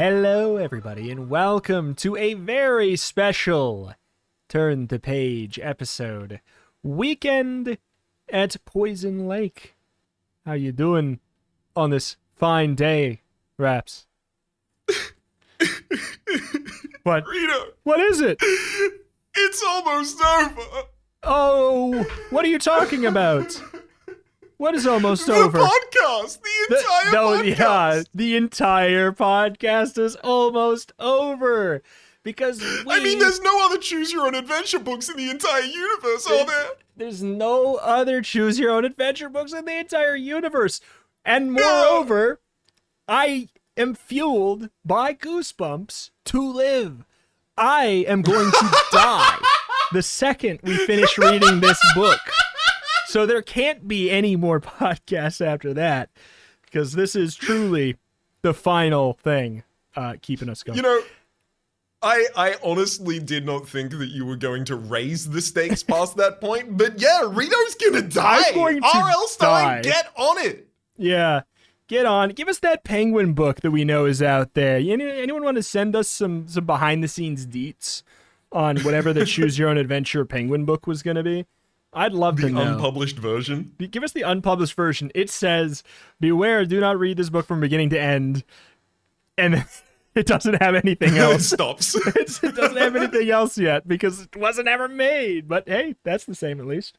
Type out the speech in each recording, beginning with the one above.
Hello, everybody, and welcome to a very special Turn the Page episode. Weekend at Poison Lake. How you doing on this fine day, Raps? What? Rita, What is it? it's almost over. Oh, what are you talking about? What is almost over? The podcast, the entire podcast. Yeah, the entire podcast is almost over. Because there's no other Choose Your Own Adventure books in the entire universe, are there? There's no other Choose Your Own Adventure books in the entire universe. And moreover, I am fueled by Goosebumps to live. I am going to die the second we finish reading this book. So there can't be any more podcasts after that, because this is truly the final thing keeping us going. You know, I honestly did not think that you were going to raise the stakes past that point, but yeah, Rito's gonna die. I'm going to R.L. Stein, die. get on it. Yeah, get on. Give us that Penguin book that we know is out there. Anyone want to send us some behind-the-scenes deets on whatever the Choose Your Own Adventure Penguin book was going to be? I'd love to know. The unpublished version? Give us the unpublished version. It says, beware, do not read this book from beginning to end. And it doesn't have anything else. It stops. It doesn't have anything else yet because it wasn't ever made. But hey, that's the same at least.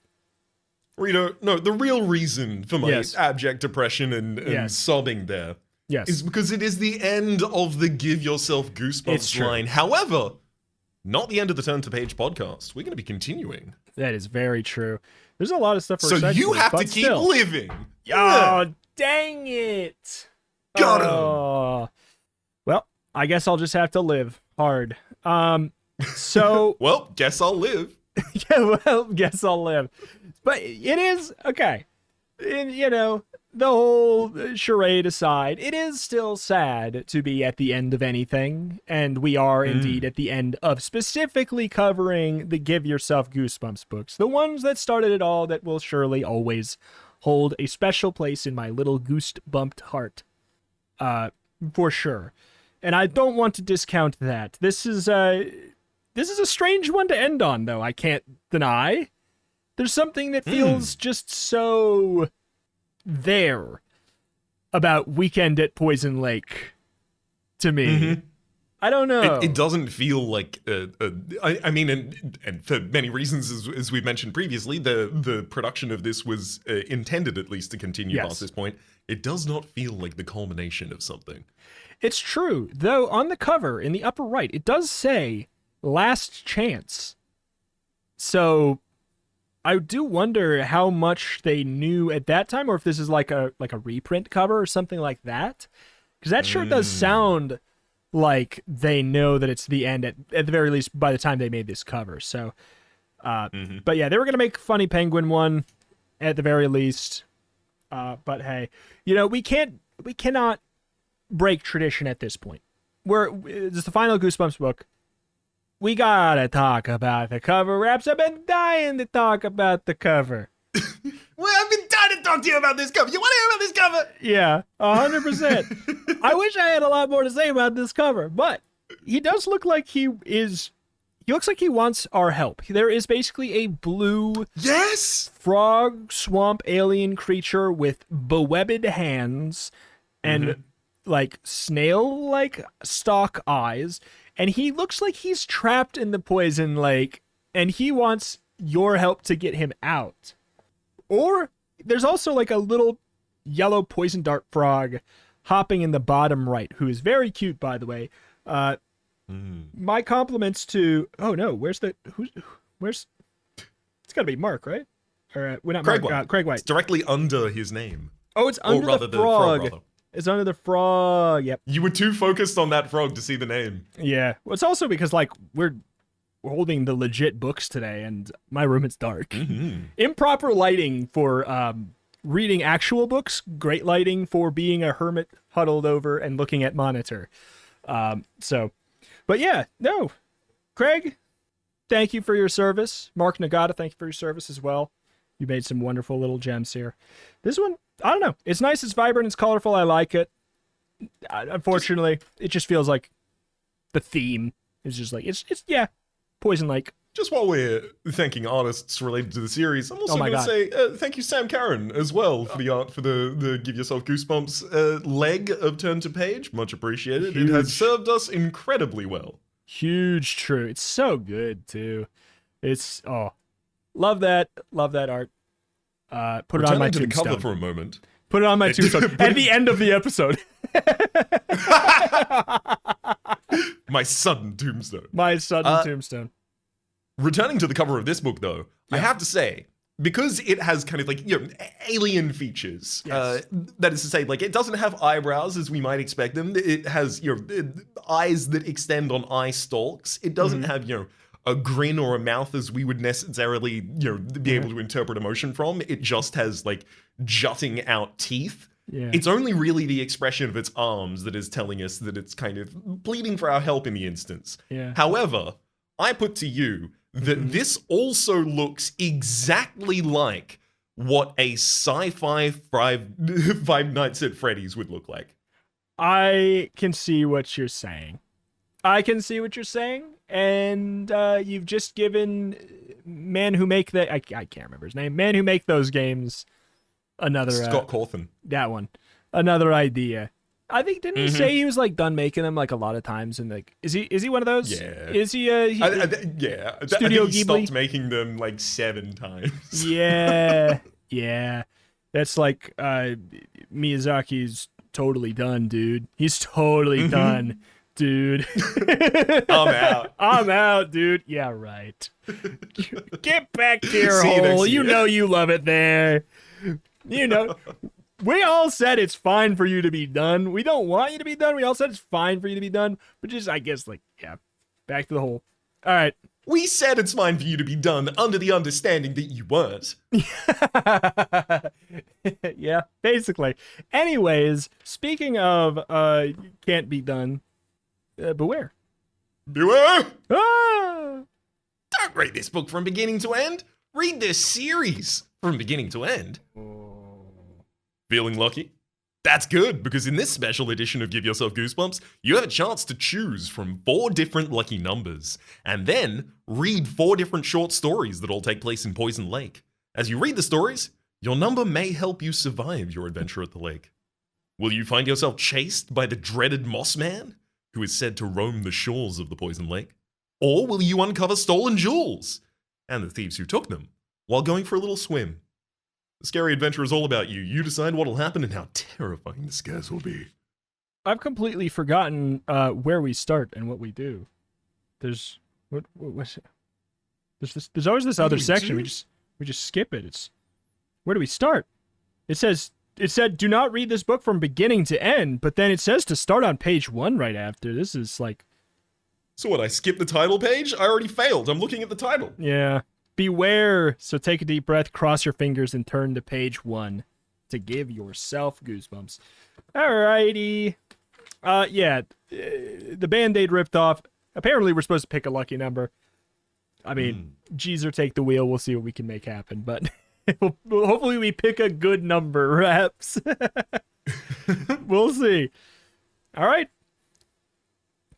Rita, no, the real reason for my abject depression and sobbing there is because it is the end of the Give Yourself Goosebumps line. However, not the end of the Turn to Page podcast. We're going to be continuing. That is very true. There's a lot of stuff. So you have to keep living. Oh, dang it! Got him. Well, I guess I'll just have to live hard. So. Well, guess I'll live. Guess I'll live. But it is okay. And, the whole charade aside, it is still sad to be at the end of anything, and we are indeed at the end of specifically covering the Give Yourself Goosebumps books, the ones that started it all, that will surely always hold a special place in my little goose-bumped heart, for sure. And I don't want to discount that. This is a strange one to end on, though, I can't deny. There's something that feels just so there about Weekend at Poison Lake to me. I don't know. It doesn't feel like and for many reasons, as we've mentioned previously, the production of this was intended at least to continue past this point. It does not feel like the culmination of something. It's true, though. On the cover in the upper right, it does say "Last Chance." So I do wonder how much they knew at that time, or if this is like a reprint cover or something like that. Because that sure does sound like they know that it's the end, at the very least, by the time they made this cover. So, but yeah, they were going to make a funny penguin one at the very least. But hey, we cannot break tradition at this point. It's the final Goosebumps book. We gotta talk about the cover. Raps, I've been dying to talk about the cover. Well, I've been dying to talk to you about this cover. You want to hear about this cover? Yeah, 100%. I wish I had a lot more to say about this cover, but he does look like he looks like he wants our help. There is basically a blue frog swamp alien creature with bewebbed hands and like snail-like stalk eyes. And he looks like he's trapped in the poison lake, and he wants your help to get him out. Or there's also like a little yellow poison dart frog hopping in the bottom right, who is very cute, by the way. My compliments to... Oh, no, where's... It's got to be Mark, right? Or, not Craig Mark, White. Craig White. It's directly under his name. Oh, it's under the frog. It's under the frog, yep. You were too focused on that frog to see the name. Yeah. Well, it's also because, we're holding the legit books today, and my room is dark. Improper lighting for reading actual books, great lighting for being a hermit huddled over and looking at monitor. But yeah, no. Craig, thank you for your service. Mark Nagata, thank you for your service as well. You made some wonderful little gems here. This one, I don't know. It's nice, it's vibrant, it's colorful, I like it. Unfortunately, it just feels like the theme is just like, it's yeah, Poison Lake. Just while we're thanking artists related to the series, I'm also going to say thank you, Sam Karen, as well, for the art for the Give Yourself Goosebumps leg of Turn to Page. Much appreciated. Huge. It has served us incredibly well. Huge true. It's so good, too. It's, love that art. Put it on my tombstone. To the cover for a moment. Put it on my tombstone. At the end of the episode. My sudden tombstone. My sudden tombstone. Returning to the cover of this book, though, I have to say, because it has kind of like, alien features, that is to say, like, it doesn't have eyebrows as we might expect them. It has, eyes that extend on eye stalks. It doesn't have, a grin or a mouth as we would necessarily, be able to interpret emotion from. It just has, like, jutting out teeth. Yeah. It's only really the expression of its arms that is telling us that it's kind of pleading for our help in the instance. Yeah. However, I put to you that this also looks exactly like what a sci-fi Five Nights at Freddy's would look like. I can see what you're saying. And you've just given man who make I can't remember his name. Man who make those games another Scott Cawthon. That one. Another idea. I think didn't he say he was like done making them like a lot of times, and like is he one of those? Yeah. Is he yeah. Studio I think he Ghibli stopped making them like 7 times. Yeah. Yeah. That's like Miyazaki's totally done, dude. He's totally done, dude. I'm out, dude. Yeah, right. Get back to your hole. You know you love it there. We all said it's fine for you to be done. We don't want you to be done. We all said it's fine for you to be done. But just, I guess, like, yeah, back to the hole. All right. We said it's fine for you to be done under the understanding that you weren't. Yeah, basically. Anyways, speaking of can't be done, beware. Beware! Ah! Don't read this book from beginning to end. Read this series from beginning to end. Feeling lucky? That's good, because in this special edition of Give Yourself Goosebumps, you have a chance to choose from 4 different lucky numbers, and then read 4 different short stories that all take place in Poison Lake. As you read the stories, your number may help you survive your adventure at the lake. Will you find yourself chased by the dreaded Moss Man, who is said to roam the shores of the Poison Lake? Or will you uncover stolen jewels, and the thieves who took them, while going for a little swim? The scary adventure is all about you. You decide what will happen and how terrifying the scares will be. I've completely forgotten where we start and what we do. There's what's it? There's always this other section. We just skip it. It's where do we start? It said do not read this book from beginning to end, but then it says to start on page 1 right after. This is like. So what? I skipped the title page? I already failed. I'm looking at the title. Yeah. Beware. So take a deep breath, cross your fingers, and turn to page 1 to give yourself goosebumps. Alrighty. Yeah. The Band-Aid ripped off. Apparently, we're supposed to pick a lucky number. I mean, Jeezer take the wheel. We'll see what we can make happen. But hopefully we pick a good number, Raps. We'll see. All right.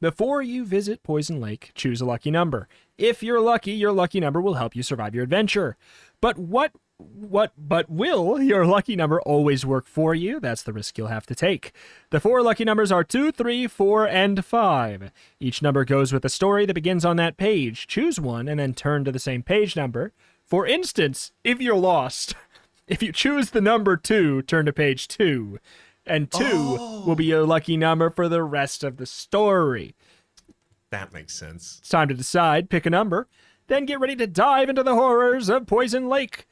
Before you visit Poison Lake, choose a lucky number. If you're lucky, your lucky number will help you survive your adventure. But will your lucky number always work for you? That's the risk you'll have to take. The 4 lucky numbers are 2, 3, 4, and 5. Each number goes with a story that begins on that page. Choose one and then turn to the same page number. For instance, if you're lost, if you choose the number 2, turn to page 2. And 2 will be your lucky number for the rest of the story. That makes sense. It's time to decide, pick a number, then get ready to dive into the horrors of Poison Lake.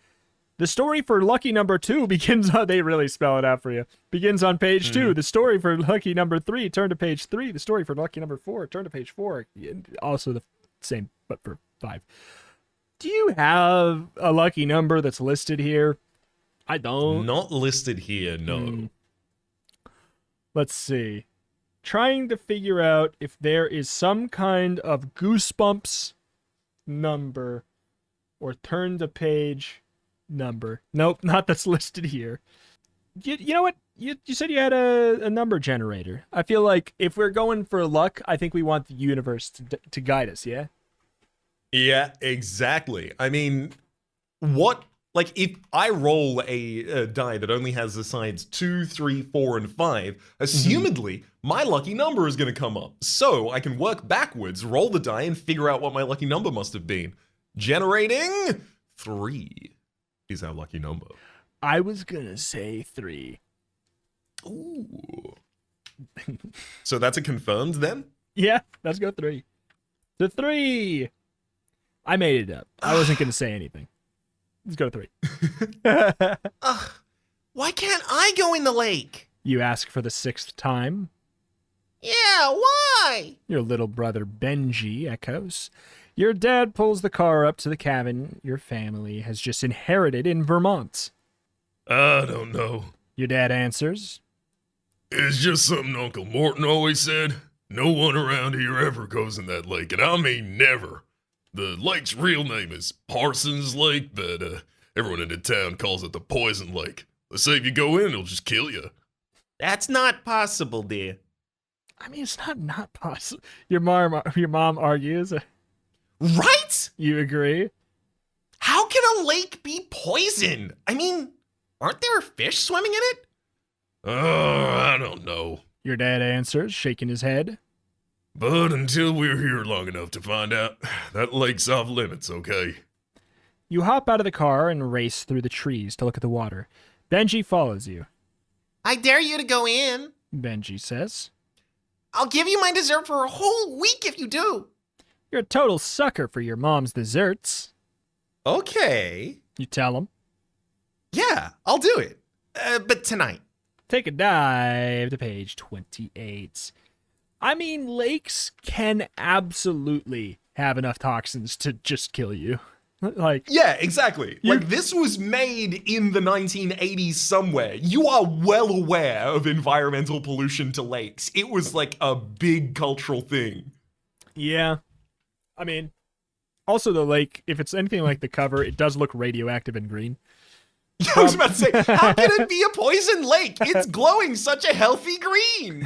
The story for lucky number 2 begins on, they really spell it out for you, begins on page 2. The story for lucky number 3, turn to page 3. The story for lucky number 4, turn to page 4. Also the same, but for 5. Do you have a lucky number that's listed here? I don't. Not listed here, no. Let's see. Trying to figure out if there is some kind of Goosebumps number or turn to page number. Nope, not that's listed here. You know what? You said you had a number generator. I feel like if we're going for luck, I think we want the universe to guide us, yeah? Yeah, exactly. I mean, what, like, if I roll a die that only has the sides 2, 3, 4, and 5, assumedly, my lucky number is going to come up. So I can work backwards, roll the die, and figure out what my lucky number must have been. Generating 3 is our lucky number. I was going to say 3. Ooh. So that's a confirmed then? Yeah, let's go 3. The 3. I made it up. I wasn't going to say anything. Let's go 3. Why can't I go in the lake? You ask for the 6th time. Yeah, why? Your little brother Benji echoes. Your dad pulls the car up to the cabin your family has just inherited in Vermont. I don't know. Your dad answers. It's just something Uncle Morton always said. No one around here ever goes in that lake, and I mean never. The lake's real name is Parsons Lake, but everyone in the town calls it the Poison Lake. They say if you go in, it'll just kill you. That's not possible, dear. I mean, it's not possible. Your mom argues. Right? You agree? How can a lake be poison? I mean, aren't there fish swimming in it? I don't know. Your dad answers, shaking his head. But until we're here long enough to find out, that lake's off limits, okay? You hop out of the car and race through the trees to look at the water. Benji follows you. I dare you to go in, Benji says. I'll give you my dessert for a whole week if you do. You're a total sucker for your mom's desserts. Okay. You tell him. Yeah, I'll do it. But tonight. Take a dive to page 28. I mean, lakes can absolutely have enough toxins to just kill you. Like, yeah, exactly. Like, this was made in the 1980s somewhere. You are well aware of environmental pollution to lakes. It was like a big cultural thing. Yeah. I mean, also the lake, if it's anything like the cover, it does look radioactive and green. I was about to say, how can it be a poison lake? It's glowing such a healthy green.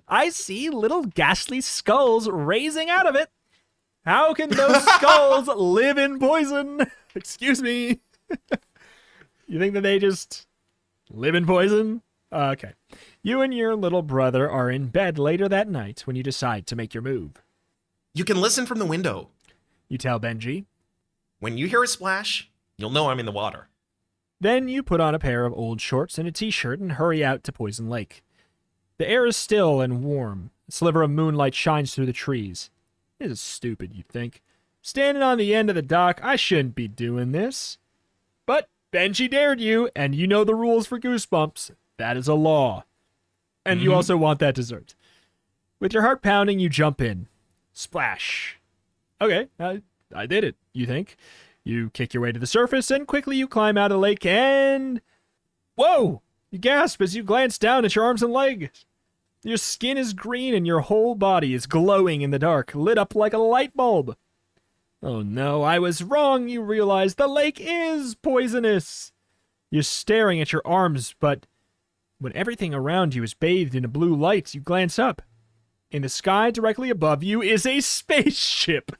I see little ghastly skulls raising out of it. How can those skulls live in poison? Excuse me. You think that they just live in poison? Okay. You and your little brother are in bed later that night when you decide to make your move. You can listen from the window. You tell Benji. When you hear a splash, you'll know I'm in the water. Then you put on a pair of old shorts and a t-shirt and hurry out to Poison Lake. The air is still and warm. A sliver of moonlight shines through the trees. This is stupid, you'd think. Standing on the end of the dock, I shouldn't be doing this. But Benji dared you, and you know the rules for Goosebumps. That is a law. And you also want that dessert. With your heart pounding, you jump in. Splash. Okay, I did it, you think. You kick your way to the surface, and quickly you climb out of the lake, and... Whoa! You gasp as you glance down at your arms and legs. Your skin is green, and your whole body is glowing in the dark, lit up like a light bulb. Oh no, I was wrong, you realize. The lake is poisonous. You're staring at your arms, but when everything around you is bathed in a blue light, you glance up. In the sky directly above you is a spaceship.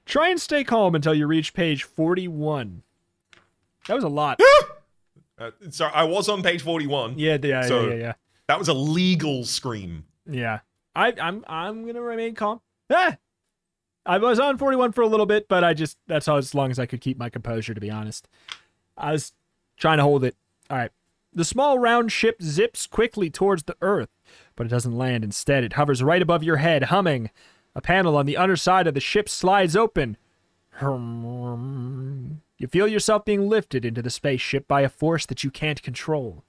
Try and stay calm until you reach page 41. That was a lot. Sorry, I was on page 41. Yeah. That was a legal scream. Yeah. I'm gonna remain calm. I was on 41 for a little bit, but that's as long as I could keep my composure, to be honest. I was trying to hold it. All right. The small round ship zips quickly towards the earth, but it doesn't land. Instead, it hovers right above your head, humming. A panel on the underside of the ship slides open. You feel yourself being lifted into the spaceship by a force that you can't control.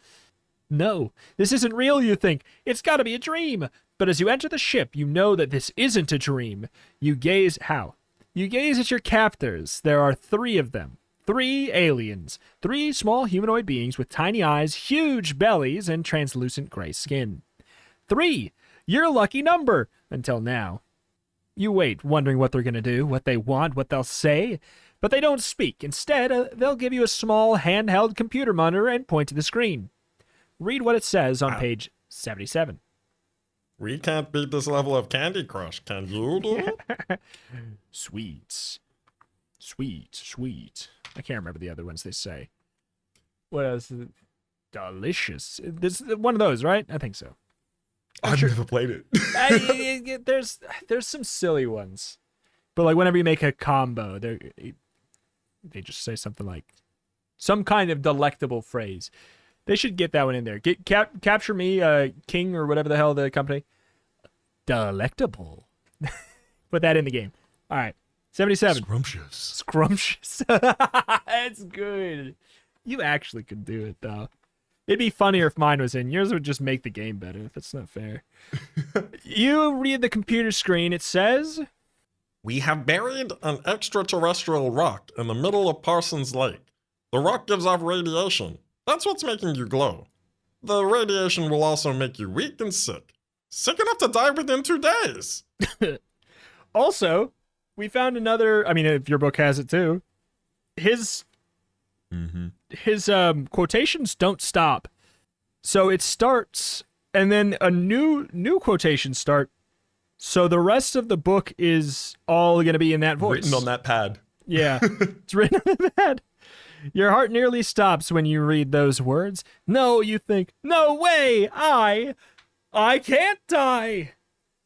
No, this isn't real, you think. It's got to be a dream. But as you enter the ship, you know that this isn't a dream. You gaze... How? You gaze at your captors. There are 3 of them. 3 aliens. 3 small humanoid beings with tiny eyes, huge bellies, and translucent gray skin. 3. Your lucky number. Until now. You wait, wondering what they're going to do, what they want, what they'll say. But they don't speak. Instead, they'll give you a small handheld computer monitor and point to the screen. Read what it says on page 77. We can't beat this level of Candy Crush, can you, dude? Sweet. Sweet, sweet. I can't remember the other ones they say. What else? Delicious. This is one of those, right? I think so. I've never played it. There's some silly ones. But like whenever you make a combo, they just say something like some kind of delectable phrase. They should get that one in there. Capture Me, King, or whatever the hell the company. Delectable. Put that in the game. All right. 77. Scrumptious. That's good. You actually could do it, though. It'd be funnier if mine was in. Yours would just make the game better. That's not fair. You read the computer screen. It says... We have buried an extraterrestrial rock in the middle of Parsons Lake. The rock gives off radiation. That's what's making you glow. The radiation will also make you weak and sick. Sick enough to die within 2 days. Also, we found another... I mean, if your book has it, too. His quotations don't stop. So it starts, and then a new quotation start. So the rest of the book is all going to be in that voice. Written on that pad. Yeah, it's written on the pad. Your heart nearly stops when you read those words. No, you think, no way, I can't die.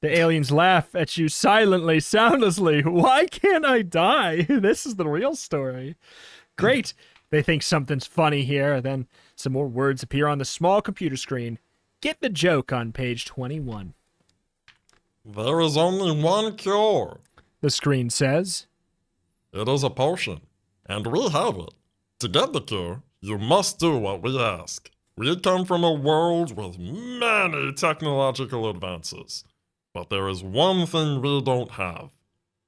The aliens laugh at you silently, soundlessly. Why can't I die? This is the real story. Great. They think something's funny here. Then some more words appear on the small computer screen. Get the joke on page 21. There is only one cure. The screen says. It is a potion, and we have it. To get the cure, you must do what we ask. We come from a world with many technological advances. But there is one thing we don't have.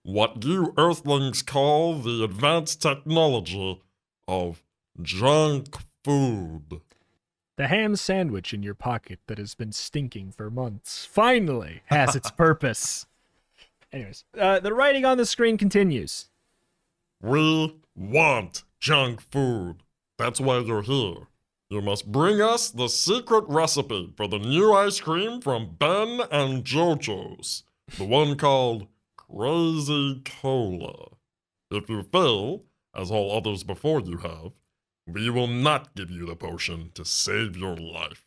What you Earthlings call the advanced technology of junk food. The ham sandwich in your pocket that has been stinking for months finally has its purpose. Anyways, the writing on the screen continues. We want junk food. That's why you're here. You must bring us the secret recipe for the new ice cream from Ben and JoJo's. The one called Crazy Cola. If you fail, as all others before you have, we will not give you the potion to save your life.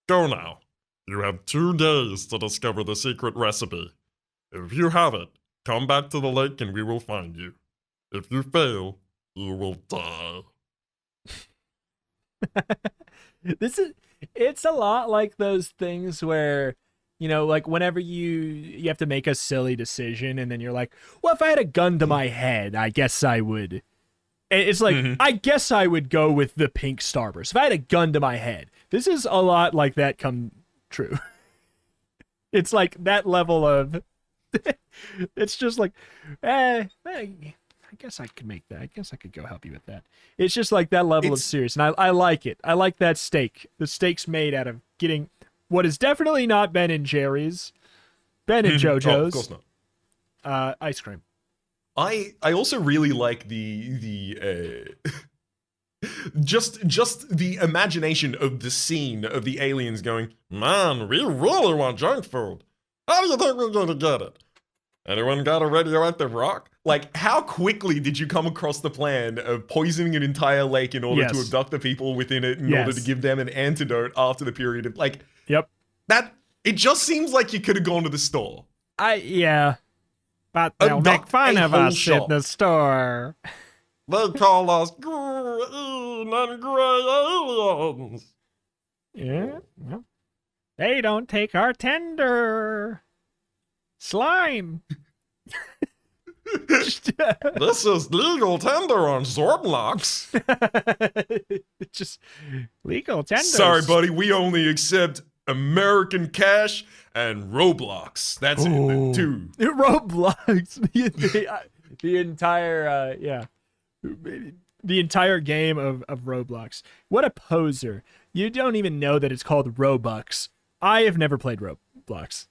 Go now. You have 2 days to discover the secret recipe. If you have it, come back to the lake and we will find you. If you fail, you will die. It's a lot like those things where, you know, like whenever you have to make a silly decision and then you're like, well, if I had a gun to my head, I guess I would. It's like, I guess I would go with the pink Starburst. If I had a gun to my head, this is a lot like that come true. It's like that level of, it's just like, I guess I could make that. I guess I could go help you with that. It's just like that level of serious, and I like it. I like that steak. The steak's made out of getting what is definitely not Ben and Jerry's, Ben and JoJo's. Oh, of course not. Ice cream. I also really like the just the imagination of the scene of the aliens going, man, we really want junk food. How do you think we're gonna get it? Anyone got a radioactive rock? Like, how quickly did you come across the plan of poisoning an entire lake in order to abduct the people within it in order to give them an antidote after the period of, like... Yep. That, it just seems like you could have gone to the store. Yeah. But they'll make fun of us in the store. They call us green and gray aliens. Yeah, well, they don't take our tender slime. This is legal tender on Zorblocks. Just legal tender. Sorry, buddy. We only accept American cash and Roblox. That's it, too. Roblox. The entire, the entire game of Roblox. What a poser. You don't even know that it's called Robux. I have never played Roblox.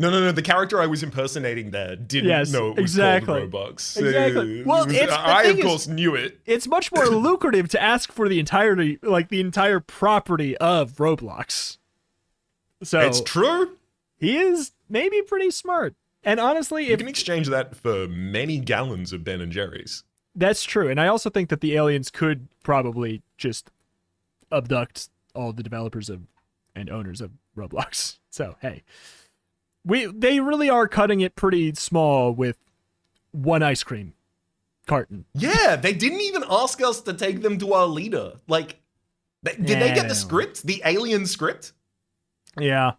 No. The character I was impersonating there didn't know it was called Robux. Exactly. Well, I of course knew it. It's much more lucrative to ask for the entire property of Roblox. So it's true. He is maybe pretty smart. And honestly, you can exchange that for many gallons of Ben and Jerry's. That's true. And I also think that the aliens could probably just abduct all the developers and owners of Roblox. So, hey, they really are cutting it pretty small with one ice cream carton. Yeah, they didn't even ask us to take them to our leader. Like, did they get the script? The alien script? Yeah.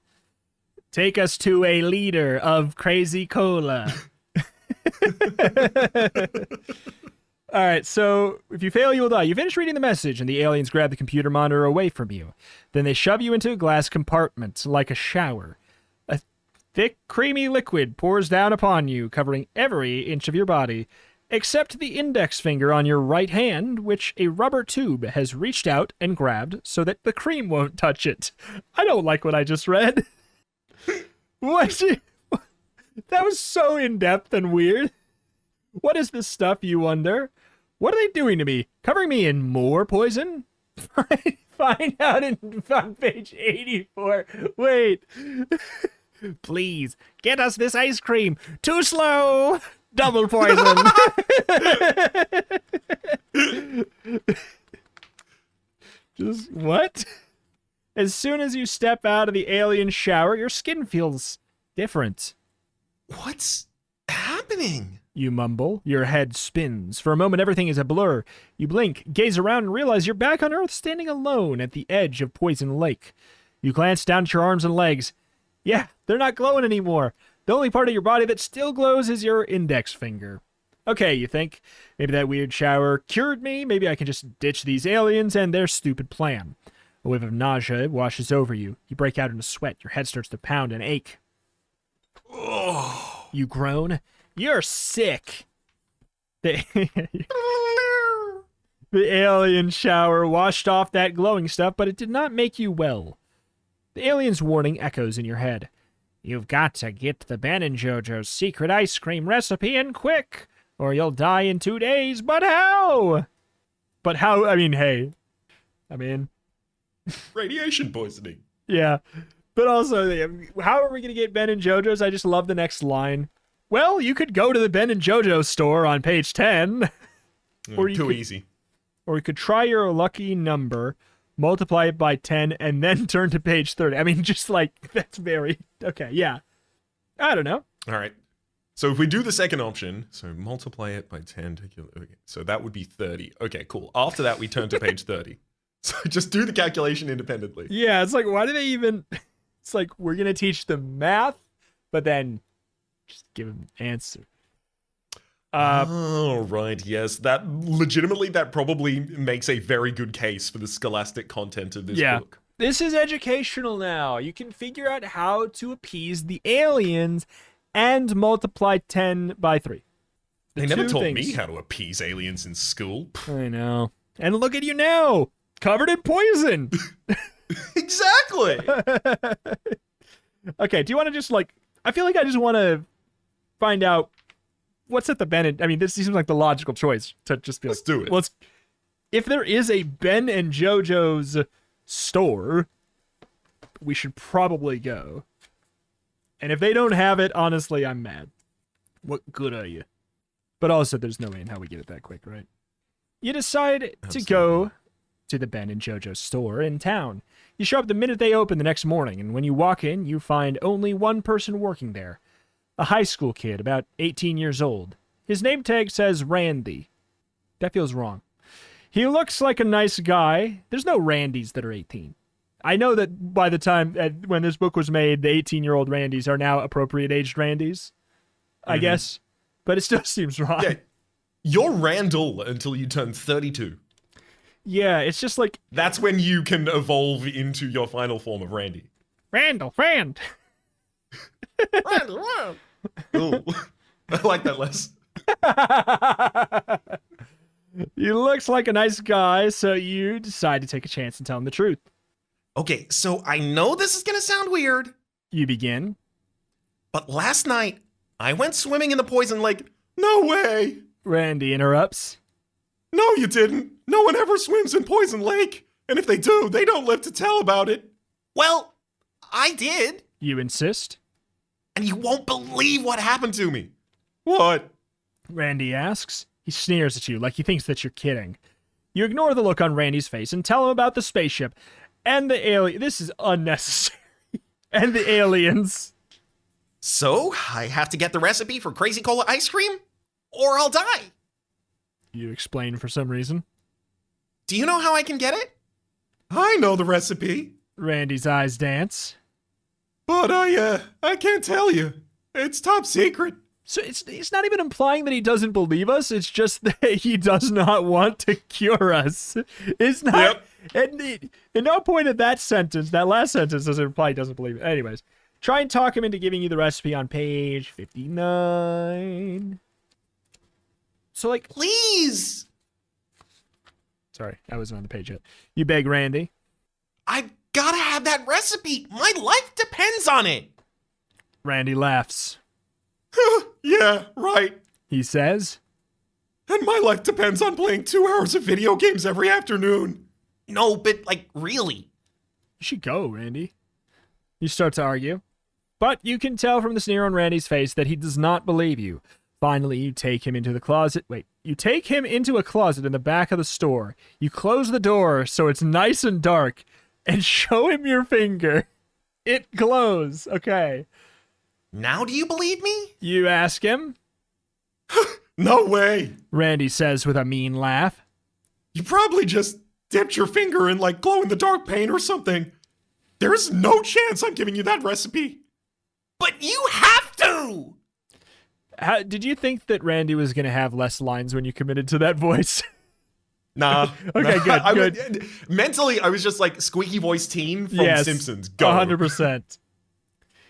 Take us to a leader of Crazy Cola. All right, so if you fail, you will die. You finish reading the message, and the aliens grab the computer monitor away from you. Then they shove you into a glass compartment like a shower. A thick, creamy liquid pours down upon you, covering every inch of your body, except the index finger on your right hand, which a rubber tube has reached out and grabbed so that the cream won't touch it. I don't like what I just read. What? That was so in-depth and weird. What is this stuff, you wonder? What are they doing to me? Covering me in more poison? Find out on page 84. Wait. Please, get us this ice cream. Too slow. Double poison. Just what? As soon as you step out of the alien shower, your skin feels different. What's happening? You mumble. Your head spins. For a moment, everything is a blur. You blink, gaze around, and realize you're back on Earth, standing alone at the edge of Poison Lake. You glance down at your arms and legs. Yeah, they're not glowing anymore. The only part of your body that still glows is your index finger. Okay, you think. Maybe that weird shower cured me. Maybe I can just ditch these aliens and their stupid plan. A wave of nausea washes over you. You break out into sweat. Your head starts to pound and ache. Oh. You groan. You're sick. The alien shower washed off that glowing stuff, but it did not make you well. The alien's warning echoes in your head. You've got to get the Ben and JoJo's secret ice cream recipe and quick, or you'll die in 2 days. But how? But how? I mean, hey. Radiation poisoning. Yeah. But also, how are we going to get Ben and JoJo's? I just love the next line. Well, you could go to the Ben and JoJo store on page 10. Easy. Or you could try your lucky number, multiply it by 10, and then turn to page 30. I mean, just like, that's very... Okay, yeah. I don't know. All right. So if we do the second option, so multiply it by 10, okay, so that would be 30. Okay, cool. After that, we turn to page 30. So just do the calculation independently. Yeah, it's like, why do they even... It's like, we're going to teach them math, but then just give them an answer. Oh, right, yes. That probably makes a very good case for the scholastic content of this book. This is educational now. You can figure out how to appease the aliens and multiply 10 by 3. They never taught me how to appease aliens in school. I know. And look at you now, covered in poison. Exactly. Okay, do you want to just I feel like I just want to find out what's at the Ben. I mean, this seems like the logical choice to just be let's do it. If there is a Ben and JoJo's store, we should probably go. And if they don't have it, honestly, I'm mad. What good are you? But also, there's no way in how we get it that quick, right? You decide to go to the Ben and JoJo store in town. You show up the minute they open the next morning, and when you walk in, you find only one person working there. A high school kid, about 18 years old. His name tag says Randy. That feels wrong. He looks like a nice guy. There's no Randys that are 18. I know that by the time, when this book was made, the 18-year-old Randys are now appropriate-aged Randys, I guess. But it still seems wrong. Yeah, you're Randall until you turn 32. Yeah, it's just like... That's when you can evolve into your final form of Randy. Randall. Randall. Ooh, I like that less. He looks like a nice guy, so you decide to take a chance and tell him the truth. Okay, so I know this is going to sound weird. You begin. But last night, I went swimming in the poison lake. No way! Randy interrupts. No, you didn't. No one ever swims in Poison Lake. And if they do, they don't live to tell about it. Well, I did. You insist? And you won't believe what happened to me. What? Randy asks. He sneers at you like he thinks that you're kidding. You ignore the look on Randy's face and tell him about the spaceship and the alien. This is unnecessary. And the aliens. So, I have to get the recipe for Crazy Cola ice cream? Or I'll die. You explain for some reason. Do you know how I can get it? I know the recipe. Randy's eyes dance. But I can't tell you. It's top secret. So it's not even implying that he doesn't believe us. It's just that he does not want to cure us. It's not. Yep. At no point in that sentence, that last sentence, does it imply he doesn't believe it. Anyways, try and talk him into giving you the recipe on page 59. So, like, please. Sorry, I wasn't on the page yet. You beg Randy. I've gotta have that recipe. My life depends on it. Randy laughs. Yeah, right. He says. And my life depends on playing 2 hours of video games every afternoon. No, but, like, really. You should go, Randy. You start to argue. But you can tell from the sneer on Randy's face that he does not believe you. Finally, you take him into the closet. Wait, you take him into a closet in the back of the store. You close the door so it's nice and dark and show him your finger. It glows. Okay. Now do you believe me? You ask him. No way. Randy says with a mean laugh. You probably just dipped your finger in like glow-in-the-dark paint or something. There's no chance I'm giving you that recipe. But you have to! Did you think that Randy was going to have less lines when you committed to that voice? Nah. Okay, nah. good. Mentally, I was just like squeaky voice teen from Simpsons. Go. 100%.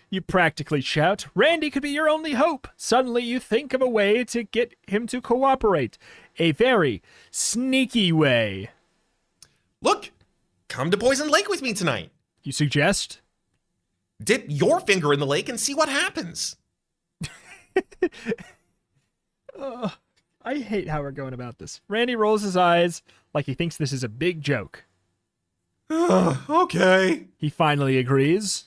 You practically shout, Randy could be your only hope. Suddenly you think of a way to get him to cooperate. A very sneaky way. Look, come to Poison Lake with me tonight. You suggest? Dip your finger in the lake and see what happens. I hate how we're going about this. Randy rolls his eyes like he thinks this is a big joke. Okay. He finally agrees.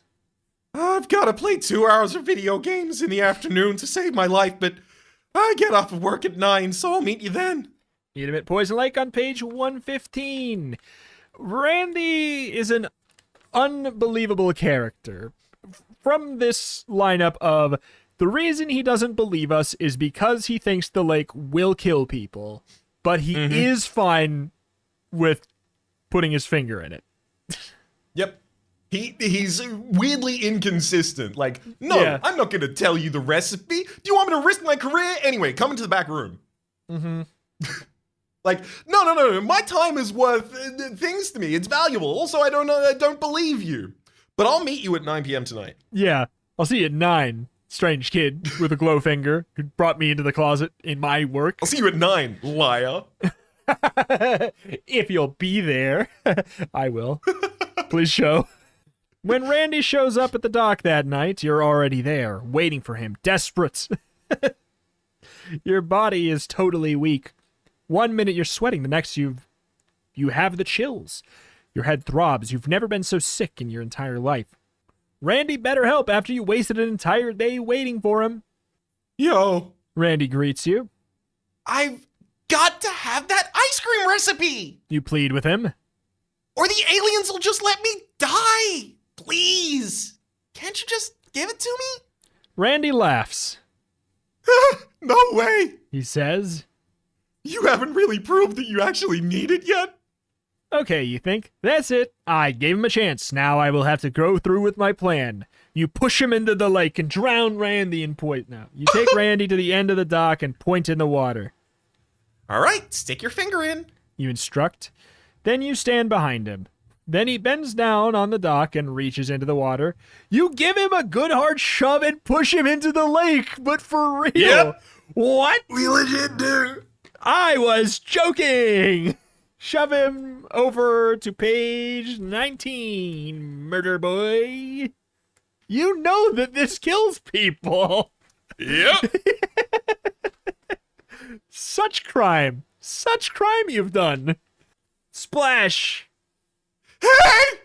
I've got to play 2 hours of video games in the afternoon to save my life, but I get off of work at 9, so I'll meet you then. Meet him at Poison Lake on page 115. Randy is an unbelievable character. From this lineup of the reason he doesn't believe us is because he thinks the lake will kill people, but he is fine with putting his finger in it. Yep. He's weirdly inconsistent. Like, no, yeah. I'm not going to tell you the recipe. Do you want me to risk my career? Anyway, come into the back room. Like, no. My time is worth things to me. It's valuable. Also, I don't believe you. But I'll meet you at 9 p.m. tonight. Yeah, I'll see you at 9. Strange kid with a glow finger who brought me into the closet in my work. I'll see you at 9, liar. If you'll be there. I will. Please show. When Randy shows up at the dock that night, you're already there, waiting for him, desperate. Your body is totally weak. 1 minute you're sweating, the next you have the chills. Your head throbs. You've never been so sick in your entire life. Randy better help after you wasted an entire day waiting for him. Yo. Randy greets you. I've got to have that ice cream recipe. You plead with him. Or the aliens will just let me die. Please. Can't you just give it to me? Randy laughs. No way. He says. You haven't really proved that you actually need it yet. Okay, you think? That's it. I gave him a chance. Now I will have to go through with my plan. You push him into the lake and drown Randy and point. Now, you take Randy to the end of the dock and point in the water. All right, stick your finger in. You instruct. Then you stand behind him. Then he bends down on the dock and reaches into the water. You give him a good hard shove and push him into the lake, but for real. Yep. What? We legit do. I was joking. Shove him over to page 19, murder boy. You know that this kills people. Yep. Such crime you've done. Splash. Hey!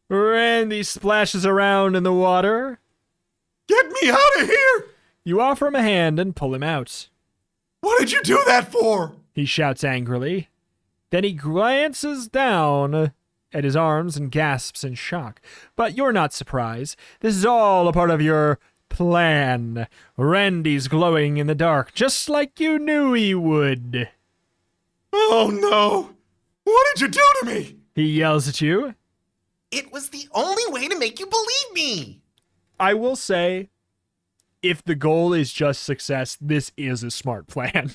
Randy splashes around in the water. Get me out of here! You offer him a hand and pull him out. What did you do that for? He shouts angrily. Then he glances down at his arms and gasps in shock. But you're not surprised. This is all a part of your plan. Randy's glowing in the dark, just like you knew he would. Oh no! What did you do to me? He yells at you. It was the only way to make you believe me. I will say, if the goal is just success, this is a smart plan.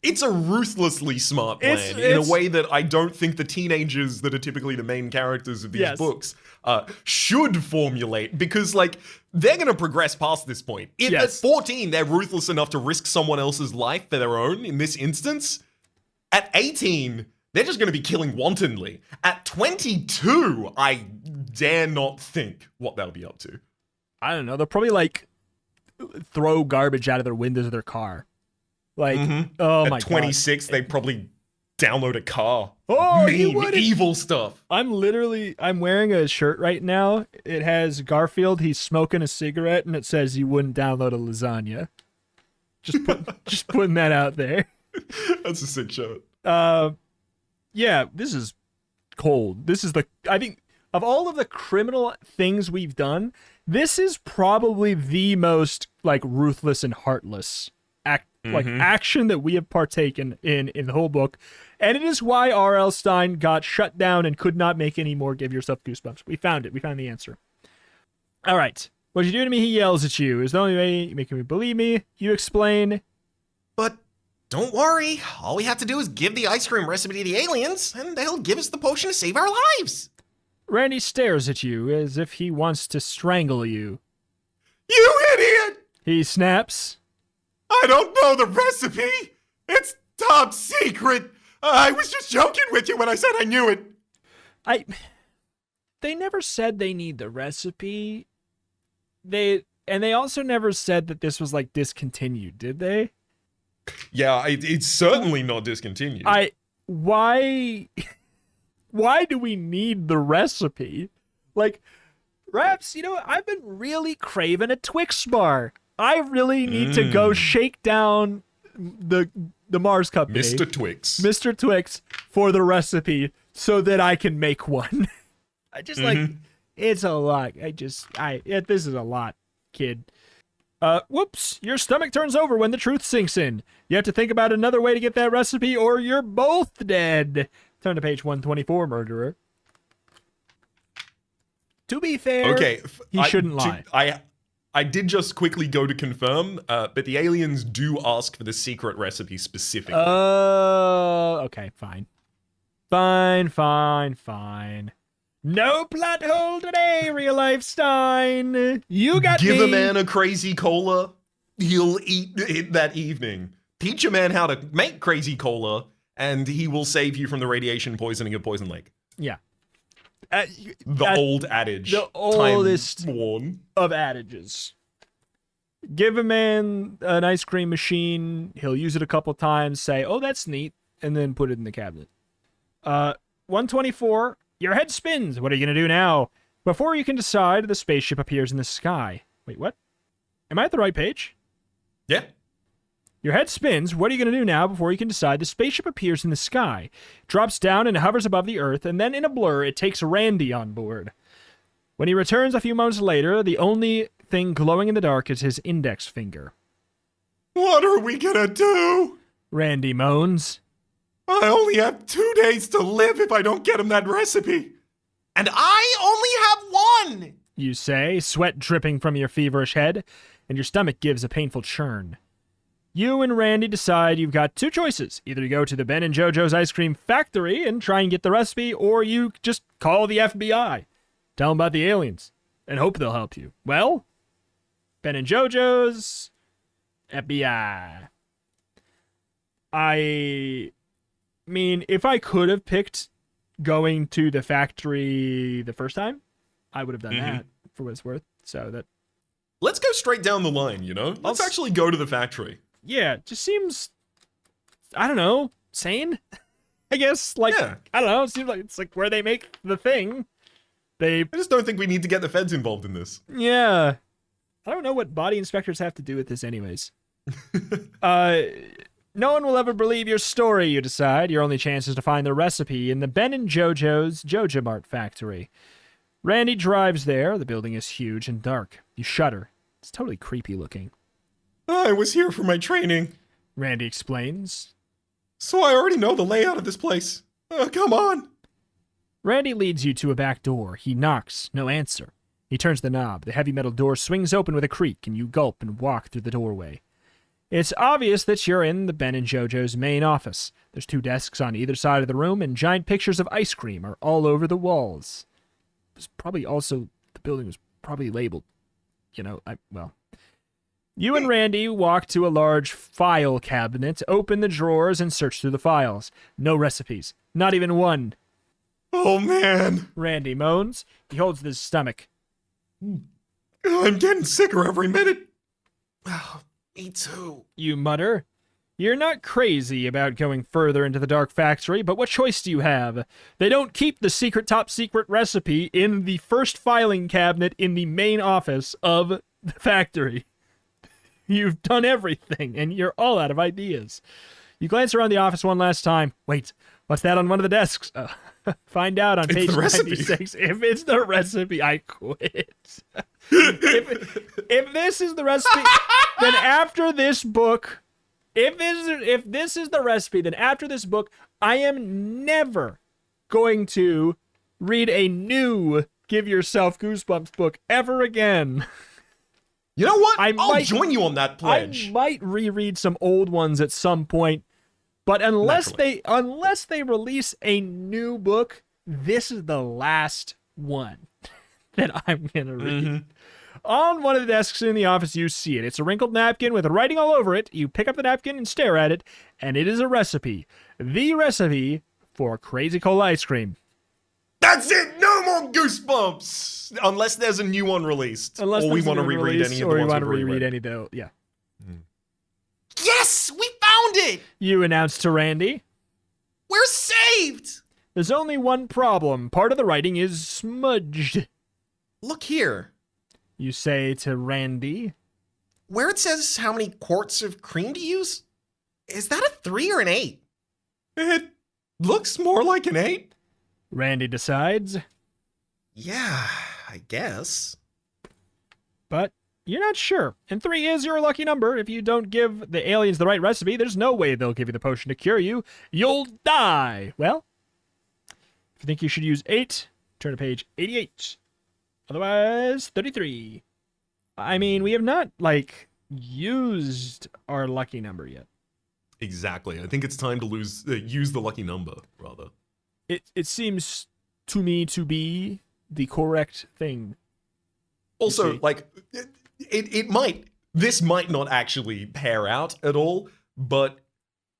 It's a ruthlessly smart plan in a way that I don't think the teenagers that are typically the main characters of these books should formulate, because, like, they're going to progress past this point. If at 14 they're ruthless enough to risk someone else's life for their own, in this instance, at 18, they're just going to be killing wantonly. At 22, I dare not think what they'll be up to. I don't know. They'll probably, like, throw garbage out of their windows of their car. Like, oh my god. At 26, they probably download a car. Oh, mean, evil stuff. I'm wearing a shirt right now. It has Garfield. He's smoking a cigarette, and it says you wouldn't download a lasagna. Just putting that out there. That's a sick shirt. Yeah, this is cold. I think of all of the criminal things we've done, this is probably the most, like, ruthless and heartless action that we have partaken in the whole book. And it is why R.L. Stine got shut down and could not make any more Give Yourself Goosebumps. We found it. We found the answer. All right. What you do to me, he yells at you. Is the only way you're making me believe me. You explain. But don't worry. All we have to do is give the ice cream recipe to the aliens, and they'll give us the potion to save our lives. Randy stares at you as if he wants to strangle you. You idiot! He snaps. I don't know the recipe. It's top secret. I was just joking with you when I said I knew it. They never said they need the recipe. They also never said that this was, like, discontinued, did they? Yeah, it's certainly not discontinued. Why do we need the recipe? Like, Raps, I've been really craving a Twix bar. I really need to go shake down the Mars Company. Mr. Twix for the recipe so that I can make one. It's a lot. This is a lot, kid. Whoops, your stomach turns over when the truth sinks in. You have to think about another way to get that recipe or you're both dead. Turn to page 124, murderer. To be fair, he shouldn't lie. I did just quickly go to confirm, but the aliens do ask for the secret recipe specifically. Okay, fine. Fine. No plot hole today, real life Stein. You got Give me. a man a crazy cola, he'll eat it that evening. Teach a man how to make crazy cola, and he will save you from the radiation poisoning of Poison Lake. Yeah. The old adage. The oldest time-worn of adages. Give a man an ice cream machine, he'll use it a couple times, say, oh, that's neat, and then put it in the cabinet. 124, your head spins. What are you going to do now? Before you can decide, the spaceship appears in the sky. Wait, what? Am I at the right page? Yeah. Your head spins. What are you going to do now before you can decide? The spaceship appears in the sky, drops down and hovers above the Earth, and then in a blur, it takes Randy on board. When he returns a few moments later, the only thing glowing in the dark is his index finger. What are we gonna do? Randy moans. I only have 2 days to live if I don't get him that recipe. And I only have one, you say, sweat dripping from your feverish head, and your stomach gives a painful churn. You and Randy decide you've got two choices. Either you go to the Ben and JoJo's ice cream factory and try and get the recipe, or you just call the FBI. Tell them about the aliens, and hope they'll help you. Well, Ben and JoJo's, FBI. I mean, if I could have picked going to the factory the first time, I would have done that. for what it's worth. So that. Let's go straight down the line, you know? Let's actually go to the factory. Yeah, it just seems, I don't know, sane? I guess, like, yeah. I don't know, it seems like it's like where they make the thing. I just don't think we need to get the feds involved in this. Yeah. I don't know what body inspectors have to do with this anyways. No one will ever believe your story, you decide. Your only chance is to find the recipe in the Ben and JoJo's JojaMart factory. Randy drives there. The building is huge and dark. You shudder. It's totally creepy looking. I was here for my training, Randy explains. So I already know the layout of this place. Come on. Randy leads you to a back door. He knocks. No answer. He turns the knob. The heavy metal door swings open with a creak, and you gulp and walk through the doorway. It's obvious that you're in the Ben and JoJo's main office. There's 2 desks on either side of the room, and giant pictures of ice cream are all over the walls. There's probably also, the building was probably labeled, You and Randy walk to a large file cabinet, open the drawers, and search through the files. No recipes. Not even one. Oh, man. Randy moans. He holds his stomach. I'm getting sicker every minute. Oh, me too. You mutter. You're not crazy about going further into the dark factory, but what choice do you have? They don't keep the secret top secret recipe in the first filing cabinet in the main office of the factory. You've done everything, and you're all out of ideas. You glance around the office one last time. Wait, what's that on one of the desks? Find out on page 96. If it's the recipe, I quit. if this is the recipe, then after this book, if this is the recipe, then after this book, I am never going to read a new Give Yourself Goosebumps book ever again. You know what? I'll join you on that pledge. I might reread some old ones at some point, but unless they release a new book, this is the last one that I'm gonna read. Mm-hmm. On one of the desks in the office, you see it. It's a wrinkled napkin with writing all over it. You pick up the napkin and stare at it, and it is a recipe. The recipe for Crazy Cola ice cream. That's it! No more Goosebumps! Unless there's a new one released. Unless or we want to reread any of the ones we want to we've reread reread. any though. Yeah. Yes! We found it! You announced to Randy. We're saved! There's only one problem. Part of the writing is smudged. Look here. You say to Randy. Where it says how many quarts of cream to use, is that a 3 or an 8? It looks more like an 8. Randy decides. Yeah, I guess. But you're not sure. And 3 is your lucky number. If you don't give the aliens the right recipe, there's no way they'll give you the potion to cure you. You'll die. Well, if you think you should use 8, turn to page 88. Otherwise, 33. I mean, we have not, used our lucky number yet. Exactly. I think it's time to use the lucky number, rather. It seems to me to be the correct thing. Also, this might not actually pair out at all, but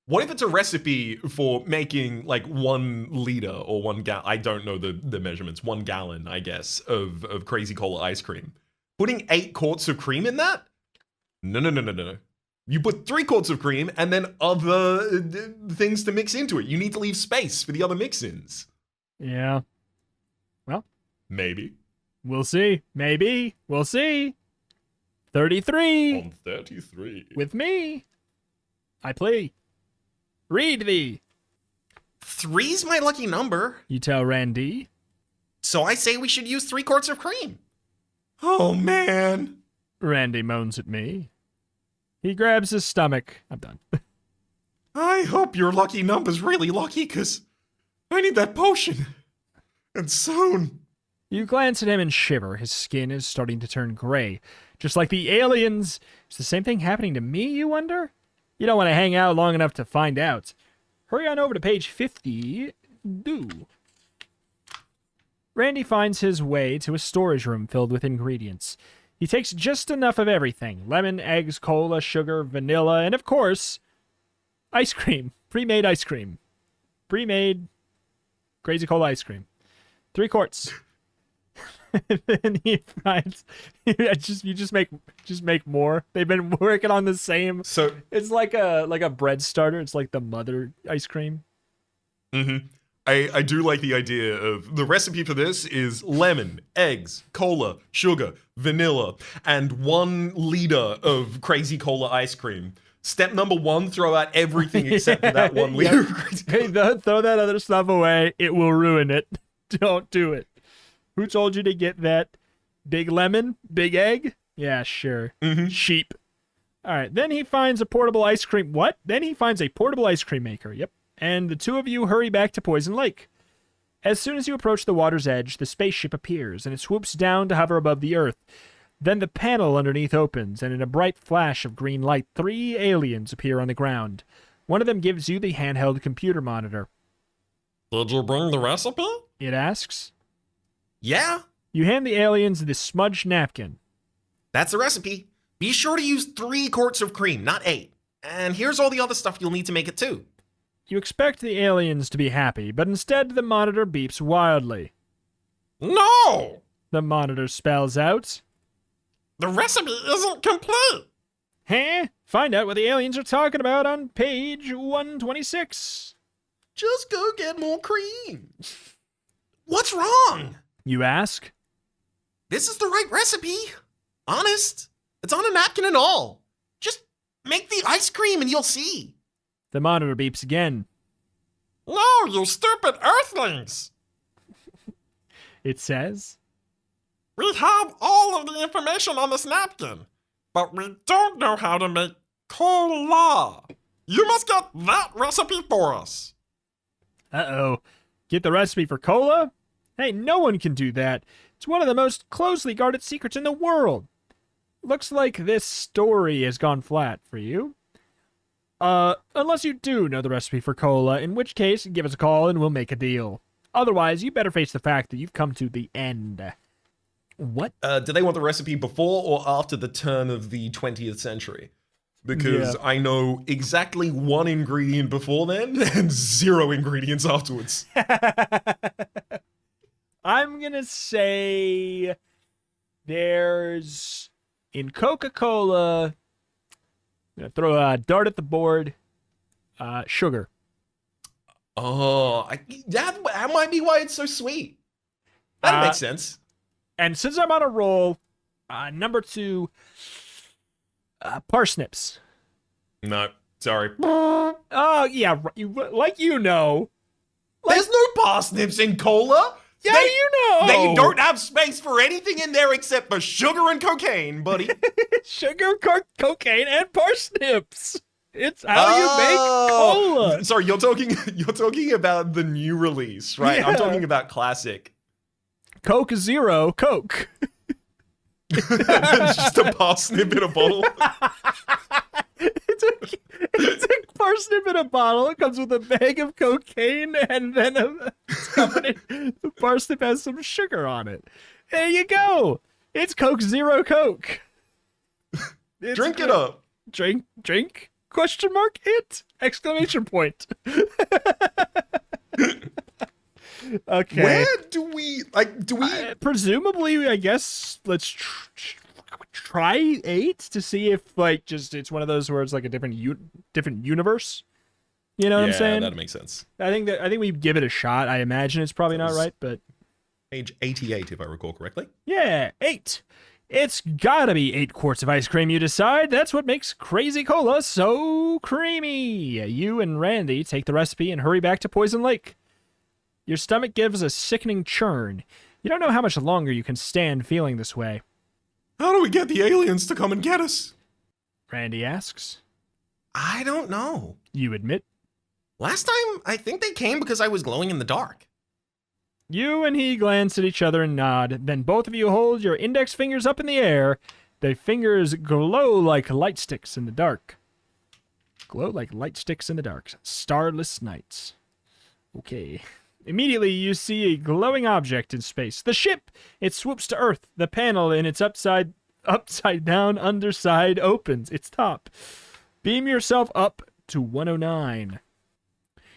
what if it's a recipe for making 1 liter or 1 gallon? I don't know the measurements. 1 gallon, I guess, of Crazy Cola ice cream. Putting 8 quarts of cream in that? No. You put 3 quarts of cream and then other things to mix into it. You need to leave space for the other mix-ins. Yeah. Well. Maybe. We'll see. Maybe. We'll see. 33. On 33. With me. I play. Read thee. 3's my lucky number. You tell Randy. So I say we should use 3 quarts of cream. Oh, man. Randy moans at me. He grabs his stomach. I'm done. I hope your lucky number's really lucky, because I need that potion. And soon. You glance at him and shiver. His skin is starting to turn gray. Just like the aliens. Is the same thing happening to me, you wonder? You don't want to hang out long enough to find out. Hurry on over to page 50. Do. Randy finds his way to a storage room filled with ingredients. He takes just enough of everything. Lemon, eggs, cola, sugar, vanilla, and of course, ice cream. Pre-made ice cream. Pre-made Crazy Cola ice cream. 3 quarts. And then he finds you just make more. They've been working on the same. So it's like a bread starter. It's like the mother ice cream. Mm-hmm. I do like the idea of the recipe for this is lemon, eggs, cola, sugar, vanilla, and 1 liter of crazy cola ice cream. Step number 1, throw out everything except for that 1 liter of crazy cola. Hey, throw that other stuff away. It will ruin it. Don't do it. Who told you to get that? Big lemon? Big egg? Yeah, sure. Mm-hmm. Sheep. All right. Then he finds a portable ice cream. What? Then he finds a portable ice cream maker. Yep. And the two of you hurry back to Poison Lake. As soon as you approach the water's edge, the spaceship appears, and it swoops down to hover above the Earth. Then the panel underneath opens, and in a bright flash of green light, 3 aliens appear on the ground. One of them gives you the handheld computer monitor. Did you bring the recipe? It asks. Yeah. You hand the aliens the smudged napkin. That's the recipe. Be sure to use 3 quarts of cream, not 8. And here's all the other stuff you'll need to make it too. You expect the aliens to be happy, but instead the monitor beeps wildly. No! The monitor spells out. The recipe isn't complete! Huh? Find out what the aliens are talking about on page 126. Just go get more cream. What's wrong? You ask. This is the right recipe. Honest. It's on a napkin and all. Just make the ice cream and you'll see. The monitor beeps again. No, you stupid earthlings! It says. We have all of the information on this napkin, but we don't know how to make cola. You must get that recipe for us. Uh-oh. Get the recipe for cola? Hey, no one can do that. It's one of the most closely guarded secrets in the world. Looks like this story has gone flat for you. Unless you do know the recipe for cola, in which case, give us a call and we'll make a deal. Otherwise, you better face the fact that you've come to the end. What? Do they want the recipe before or after the turn of the 20th century? Because I know exactly 1 ingredient before then and 0 ingredients afterwards. I'm gonna say there's in Coca-Cola. I'm gonna throw a dart at the board. Sugar. Oh, that might be why it's so sweet. That makes sense. And since I'm on a roll, number 2, parsnips. No, sorry. Oh, yeah, like you know. There's no parsnips in cola. Yeah, you know. They don't have space for anything in there except for sugar and cocaine, buddy. Sugar, cocaine, and parsnips. It's how you make cola. Sorry, you're talking about the new release, right? Yeah. I'm talking about classic. Coke Zero, Coke. It's just a parsnip in a bottle. It's a parsnip in a bottle. It comes with a bag of cocaine, and then the parsnip has some sugar on it. There you go. It's Coke Zero Coke. Drink it up. Drink? Question mark? It? Exclamation point. Okay. Where do we presumably, I guess, let's try 8 to see if, it's one of those where it's like a different universe. You know what I'm saying? Yeah, that makes sense. I think we give it a shot. I imagine it's probably not right, but page 88, if I recall correctly. Yeah, 8. It's gotta be 8 quarts of ice cream, you decide. That's what makes Crazy Cola so creamy. You and Randy take the recipe and hurry back to Poison Lake. Your stomach gives a sickening churn. You don't know how much longer you can stand feeling this way. How do we get the aliens to come and get us? Randy asks. I don't know. You admit. Last time, I think they came because I was glowing in the dark. You and he glance at each other and nod. Then both of you hold your index fingers up in the air. The fingers glow like light sticks in the dark. Glow like light sticks in the dark. Starless nights. Okay. Immediately, you see a glowing object in space. The ship! It swoops to Earth. The panel in its upside down underside opens. Its top. Beam yourself up to 109.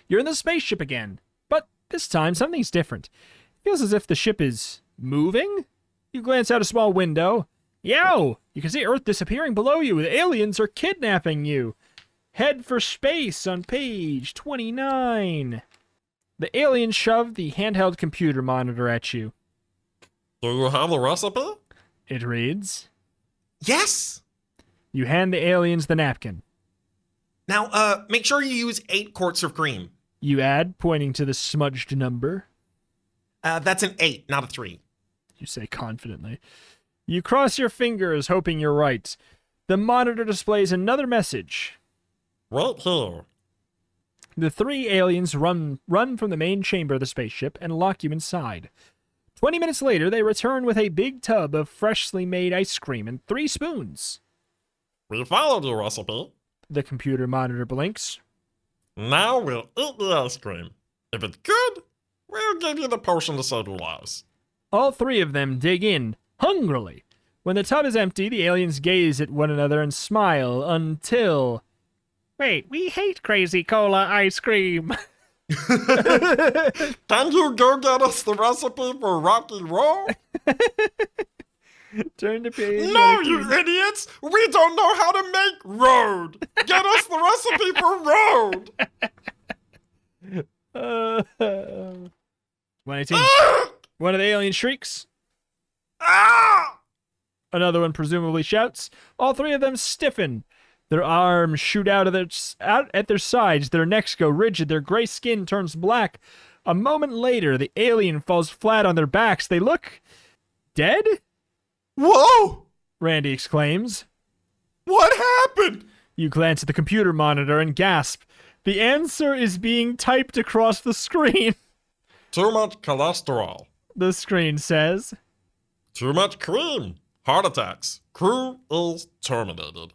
You're in the spaceship again. But this time, something's different. It feels as if the ship is moving. You glance out a small window. Yo! You can see Earth disappearing below you. The aliens are kidnapping you. Head for space on page 29. The aliens shove the handheld computer monitor at you. Do you have the recipe? It reads. Yes! You hand the aliens the napkin. Now, make sure you use 8 quarts of cream. You add, pointing to the smudged number. That's an 8, not a 3. You say confidently. You cross your fingers, hoping you're right. The monitor displays another message. Right here. The 3 aliens run from the main chamber of the spaceship and lock you inside. 20 minutes later, they return with a big tub of freshly made ice cream and 3 spoons. We followed your recipe. The computer monitor blinks. Now we'll eat the ice cream. If it's good, we'll give you the potion to save your lives. All 3 of them dig in, hungrily. When the tub is empty, the aliens gaze at one another and smile until... Wait, we hate Crazy Cola ice cream. Can you go get us the recipe for Rocky Road? Turn to page. No, 19. you idiots! We don't know how to make road! Get us the recipe for road! 118. One of the aliens shrieks. Ah! Another one presumably shouts. All 3 of them stiffen. Their arms shoot out at their sides. Their necks go rigid. Their gray skin turns black. A moment later, the alien falls flat on their backs. They look dead? Whoa! Randy exclaims. What happened? You glance at the computer monitor and gasp. The answer is being typed across the screen. Too much cholesterol. The screen says. Too much cream. Heart attacks. Crew is terminated.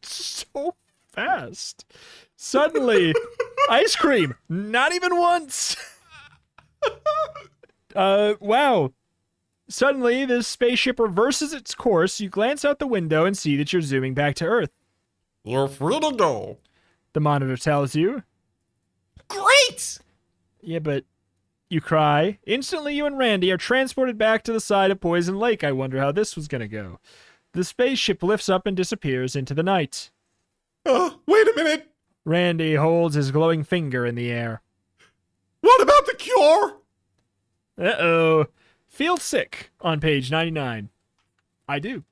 So fast. Suddenly, ice cream. Not even once. Wow. Suddenly, the spaceship reverses its course. You glance out the window and see that you're zooming back to Earth. You're free to go. The monitor tells you. Great! Yeah, but you cry. Instantly, you and Randy are transported back to the side of Poison Lake. I wonder how this was going to go. The spaceship lifts up and disappears into the night. Wait a minute. Randy holds his glowing finger in the air. What about the cure? Uh-oh. Feel sick on page 99. I do.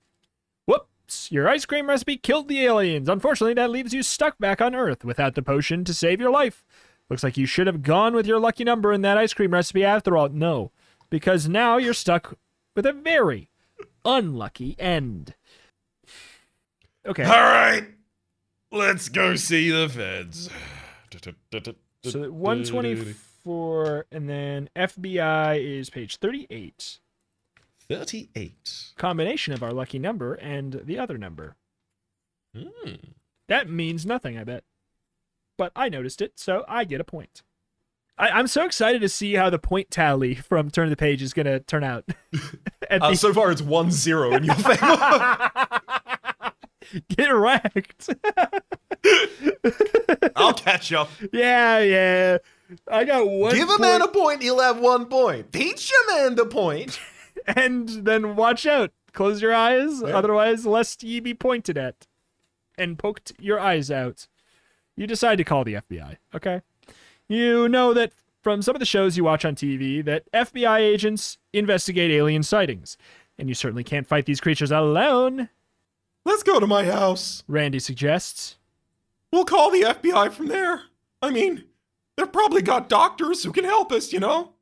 Whoops. Your ice cream recipe killed the aliens. Unfortunately, that leaves you stuck back on Earth without the potion to save your life. Looks like you should have gone with your lucky number in that ice cream recipe after all. No, because now you're stuck with a very unlucky end. Okay. All right. Let's go see the feds. So 124, and then FBI is page 38. 38. Combination of our lucky number and the other number. That means nothing, I bet. But I noticed it, so I get a point. I'm so excited to see how the point tally from Turn the Page is going to turn out. So far, it's 1-0 in your favor. Get wrecked. I'll catch up. Yeah. I got 1 Give a man a point, he'll have 1 point. Teach a man the point. And then watch out. Close your eyes, otherwise lest ye be pointed at. And poked your eyes out. You decide to call the FBI, okay? You know that from some of the shows you watch on TV that FBI agents investigate alien sightings. And you certainly can't fight these creatures alone. Let's go to my house. Randy suggests. We'll call the FBI from there. I mean, they've probably got doctors who can help us, you know?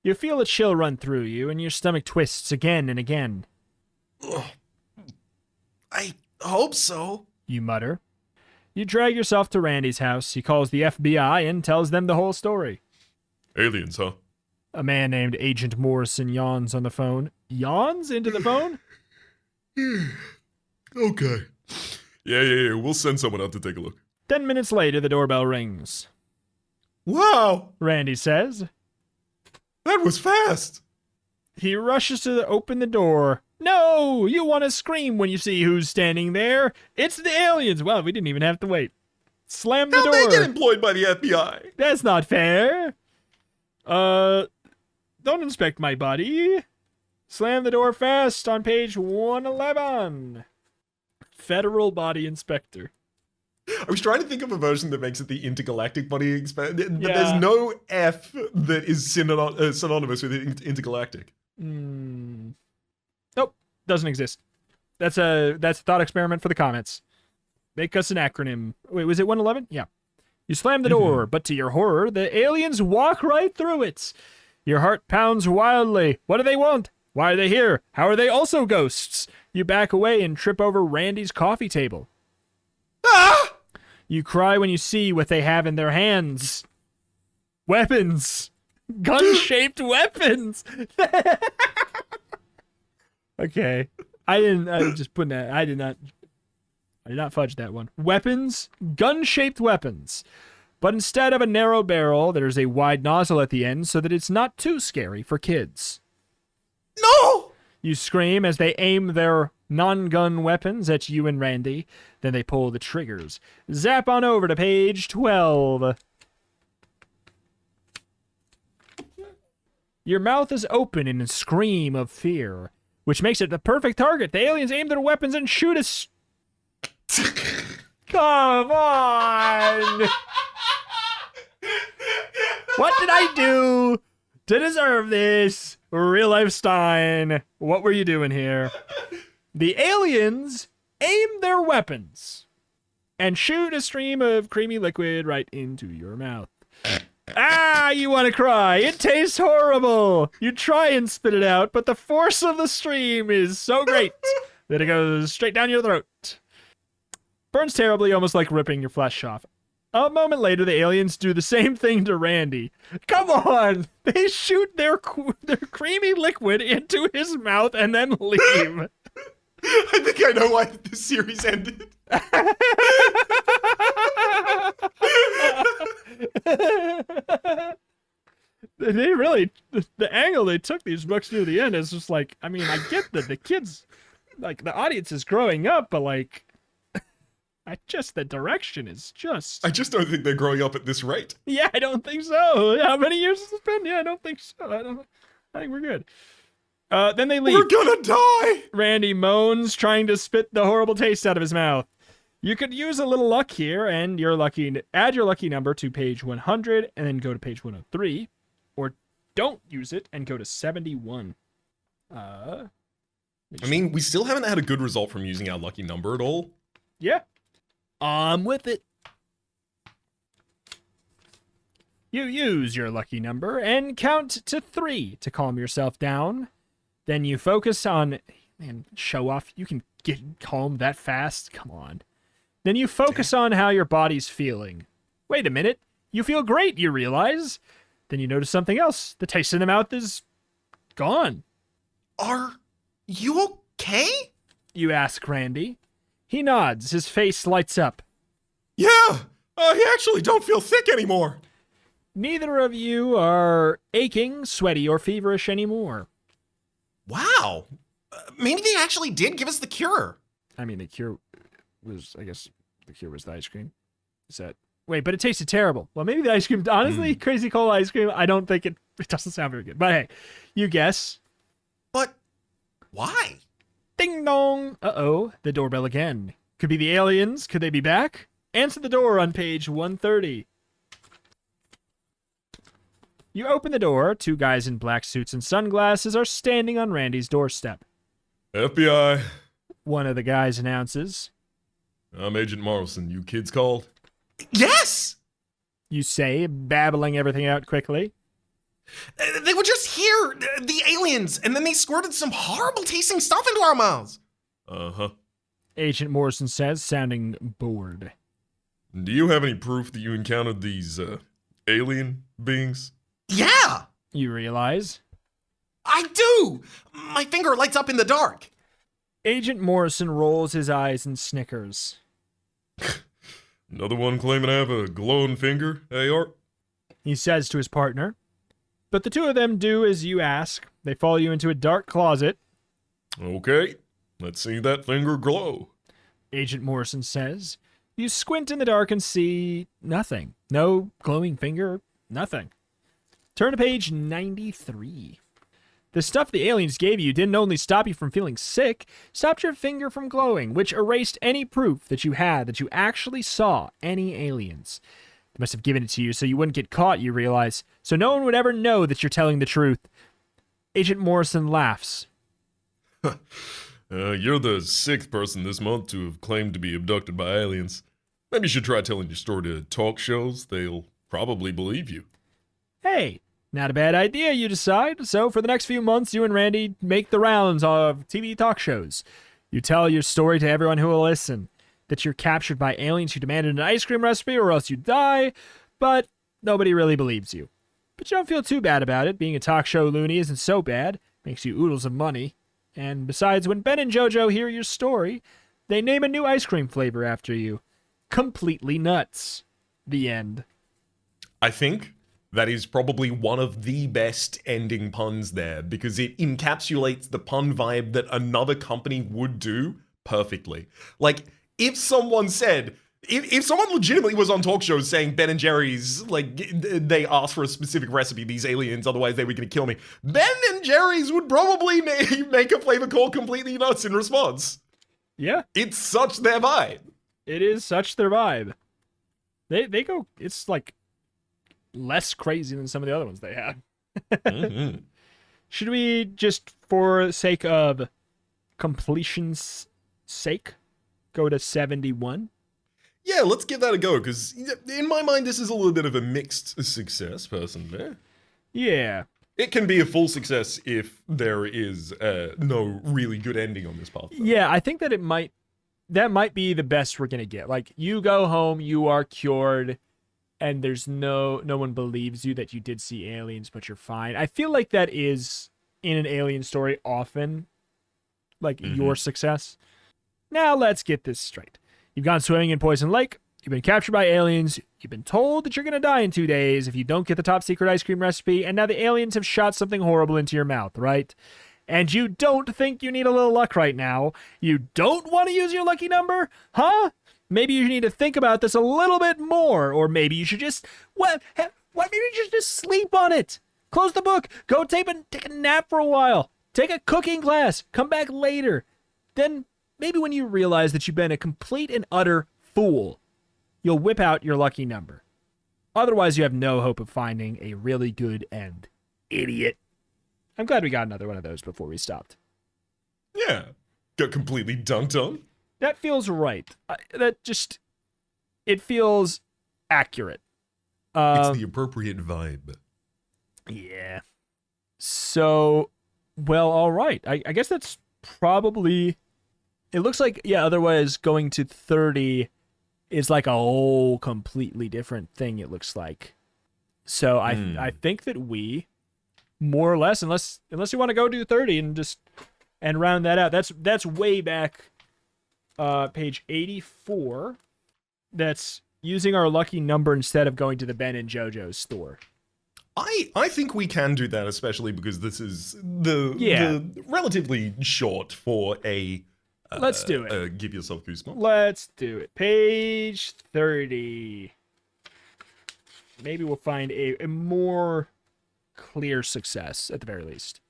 You feel a chill run through you, and your stomach twists again and again. I hope so. You mutter. You drag yourself to Randy's house. He calls the FBI and tells them the whole story. Aliens, huh? A man named Agent Morrison yawns on the phone. Yawns into the phone? Okay. Yeah. We'll send someone out to take a look. 10 minutes later, the doorbell rings. Wow, Randy says. that was fast. He rushes to open the door. No! You want to scream when you see who's standing there. It's the aliens. Well, we didn't even have to wait. Slam the How'd door. they get employed by the FBI? That's not fair. Don't inspect my body. Slam the door fast on page 111. Federal Body Inspector. I was trying to think of a version that makes it the intergalactic body inspector, but Yeah. there's no F that is synonymous with intergalactic. Nope, doesn't exist. That's a thought experiment for the comments. Make us an acronym. Wait, was it 111? Yeah. You slam the door, but to your horror, the aliens walk right through it. Your heart pounds wildly. What do they want? Why are they here? How are they also ghosts? You back away and trip over Randy's coffee table. Ah! You cry when you see what they have in their hands. Weapons. Gun-shaped weapons. Okay. I did not fudge that one. Weapons, gun-shaped weapons. But instead of a narrow barrel, there's a wide nozzle at the end so that it's not too scary for kids. No! You scream as they aim their non-gun weapons at you and Randy. Then they pull the triggers. Zap on over to page 12. Your mouth is open in a scream of fear, which makes it the perfect target. The aliens aim their weapons and shoot us. Come on! What did I do to deserve this? Real life Stein. What were you doing here? The aliens aim their weapons and shoot a stream of creamy liquid right into your mouth. Ah, you want to cry. It tastes horrible. You try and spit it out, but the force of the stream is so great that it goes straight down your throat. Burns terribly, almost like ripping your flesh off. A moment later, the aliens do the same thing to Randy. Come on! They shoot their creamy liquid into his mouth and then leave. I think I know why this series ended. They really, the angle they took these books near the end is just like, I mean, I get that the kids, like, the audience is growing up, but like, the direction is just... I just don't think they're growing up at this rate. Yeah, I don't think so. How many years has it been? Yeah, I don't think so. I think we're good. Then they leave. We're gonna die! Randy moans, trying to spit the horrible taste out of his mouth. You could use a little luck here, and add your lucky number to page 100, and then go to page 103. Or don't use it, and go to 71. I mean, we still haven't had a good result from using our lucky number at all. Yeah. I'm with it. You use your lucky number and count to 3 to calm yourself down. Then you focus on... Man, show off. You can get calm that fast? Come on. Then you focus on how your body's feeling. Wait a minute. You feel great, you realize. Then you notice something else. The taste in the mouth is gone. Are you okay? You ask Randy. He nods. His face lights up. Yeah, I actually don't feel sick anymore. Neither of you are aching, sweaty, or feverish anymore. Wow. Maybe they actually did give us the cure. I mean, the cure was the ice cream. Is that... Wait, but it tasted terrible. Well, maybe the ice cream... Honestly, Crazy Cola ice cream, I don't think it doesn't sound very good. But hey, you guess. But why? Ding dong. Uh-oh, the doorbell again. Could be the aliens. Could they be back? Answer the door on page 130. You open the door. 2 guys in black suits and sunglasses are standing on Randy's doorstep. FBI. One of the guys announces. I'm Agent Morrison. You kids called? Yes! You say, babbling everything out quickly. They were just here, the aliens, and then they squirted some horrible tasting stuff into our mouths. Uh-huh. Agent Morrison says, sounding bored. Do you have any proof that you encountered these, alien beings? Yeah! You realize. I do! My finger lights up in the dark. Agent Morrison rolls his eyes and snickers. Another one claiming to have a glowing finger, Art? He says to his partner. But the 2 of them do as you ask. They follow you into a dark closet. Okay, let's see that finger glow. Agent Morrison says. You squint in the dark and see nothing. No glowing finger, nothing. Turn to page 93. The stuff the aliens gave you didn't only stop you from feeling sick, stopped your finger from glowing, which erased any proof that you actually saw any aliens. They must have given it to you so you wouldn't get caught, you realize, so no one would ever know that you're telling the truth. Agent Morrison laughs. You're the 6th person this month to have claimed to be abducted by aliens. Maybe you should try telling your story to talk shows. They'll probably believe you. Hey, not a bad idea, you decide. So for the next few months, you and Randy make the rounds of TV talk shows. You tell your story to everyone who will listen. That you're captured by aliens who demanded an ice cream recipe or else you die, but nobody really believes you. But you don't feel too bad about it. Being a talk show loony isn't so bad. Makes you oodles of money. And besides, when Ben and JoJo hear your story, they name a new ice cream flavor after you. Completely nuts. The end. I think that is probably one of the best ending puns there, because it encapsulates the pun vibe that another company would do perfectly. Like, if someone said, if someone legitimately was on talk shows saying Ben and Jerry's, like, they asked for a specific recipe, these aliens, otherwise they were going to kill me, Ben and Jerry's would probably make a flavor called Completely Nuts in response. Yeah. It's such their vibe. It is such their vibe. They go, it's like less crazy than some of the other ones they had. Mm-hmm. Should we just, for the sake of completion's sake, go to 71? Yeah, let's give that a go, because in my mind, this is a little bit of a mixed success, personally. Yeah. It can be a full success if there is no really good ending on this path. Though. Yeah, I think that that might be the best we're going to get. Like, you go home, you are cured, and there's no one believes you that you did see aliens, but you're fine. I feel like that is, in an alien story, often, like, your success. Now, let's get this straight. You've gone swimming in Poison Lake. You've been captured by aliens. You've been told that you're going to die in 2 days if you don't get the top secret ice cream recipe. And now the aliens have shot something horrible into your mouth, right? And you don't think you need a little luck right now. You don't want to use your lucky number? Huh? Maybe you need to think about this a little bit more. Or maybe you should just... maybe you should just sleep on it. Close the book. Go take a nap for a while. Take a cooking class. Come back later. Then... maybe when you realize that you've been a complete and utter fool, you'll whip out your lucky number. Otherwise, you have no hope of finding a really good end. Idiot. I'm glad we got another one of those before we stopped. Yeah. Got completely dunked on. That feels right. It feels accurate. It's the appropriate vibe. Yeah. So, well, all right. I guess that's probably... it looks like, yeah, otherwise going to 30 is like a whole completely different thing, it looks like. So I think that we, more or less, unless you want to go do 30 and round that out. That's way back, page 84. That's using our lucky number instead of going to the Ben and JoJo's store. I think we can do that, especially because this is the relatively short for a... let's do it. Give yourself goosebumps. Let's do it. Page 30. Maybe we'll find a more clear success, at the very least.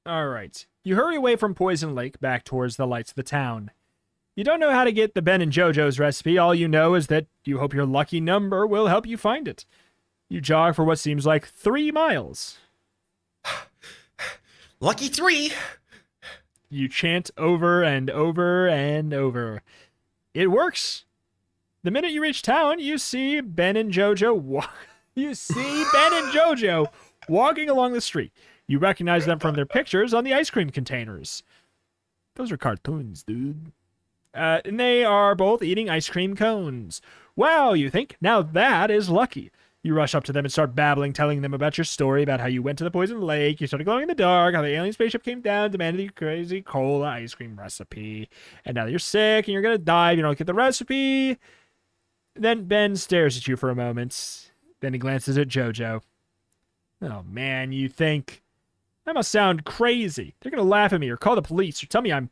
All right. You hurry away from Poison Lake back towards the lights of the town. You don't know how to get the Ben and JoJo's recipe. All you know is that you hope your lucky number will help you find it. You jog for what seems like 3 miles. Lucky 3! You chant over and over and over. It works. The minute you reach town, you see Ben and JoJo walking along the street. You recognize them from their pictures on the ice cream containers. Those are cartoons, dude. And they are both eating ice cream cones. Wow, you think? Now that is lucky. You rush up to them and start babbling, telling them about your story, about how you went to the Poison Lake, you started glowing in the dark, how the alien spaceship came down, demanded the crazy cola ice cream recipe, and now that you're sick and you're gonna die if you don't get the recipe. Then Ben stares at you for a moment. Then he glances at JoJo. Oh man, you think, that must sound crazy. They're gonna laugh at me or call the police or tell me I'm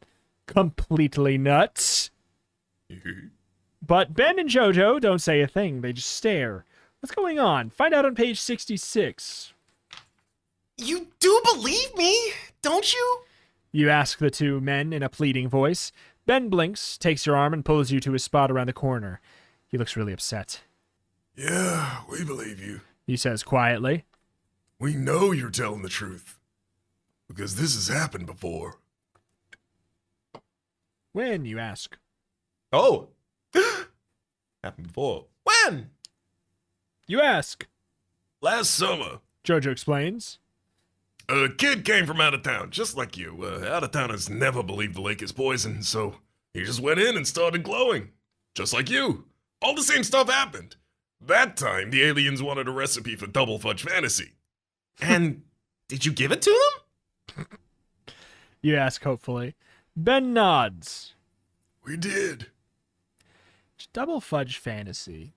completely nuts. But Ben and JoJo don't say a thing. They just stare. What's going on? Find out on page 66. You do believe me, don't you? You ask the two men in a pleading voice. Ben blinks, takes your arm, and pulls you to his spot around the corner. He looks really upset. Yeah, we believe you. He says quietly. We know you're telling the truth. Because this has happened before. When, you ask? Oh. Happened before. When? You ask. Last summer. Jojo explains. A kid came from out of town, just like you. Out-of-towners never believe the lake is poison, so he just went in and started glowing. Just like you. All the same stuff happened. That time, the aliens wanted a recipe for double fudge fantasy. And did you give it to them? You ask hopefully. Ben nods. We did. Double fudge fantasy.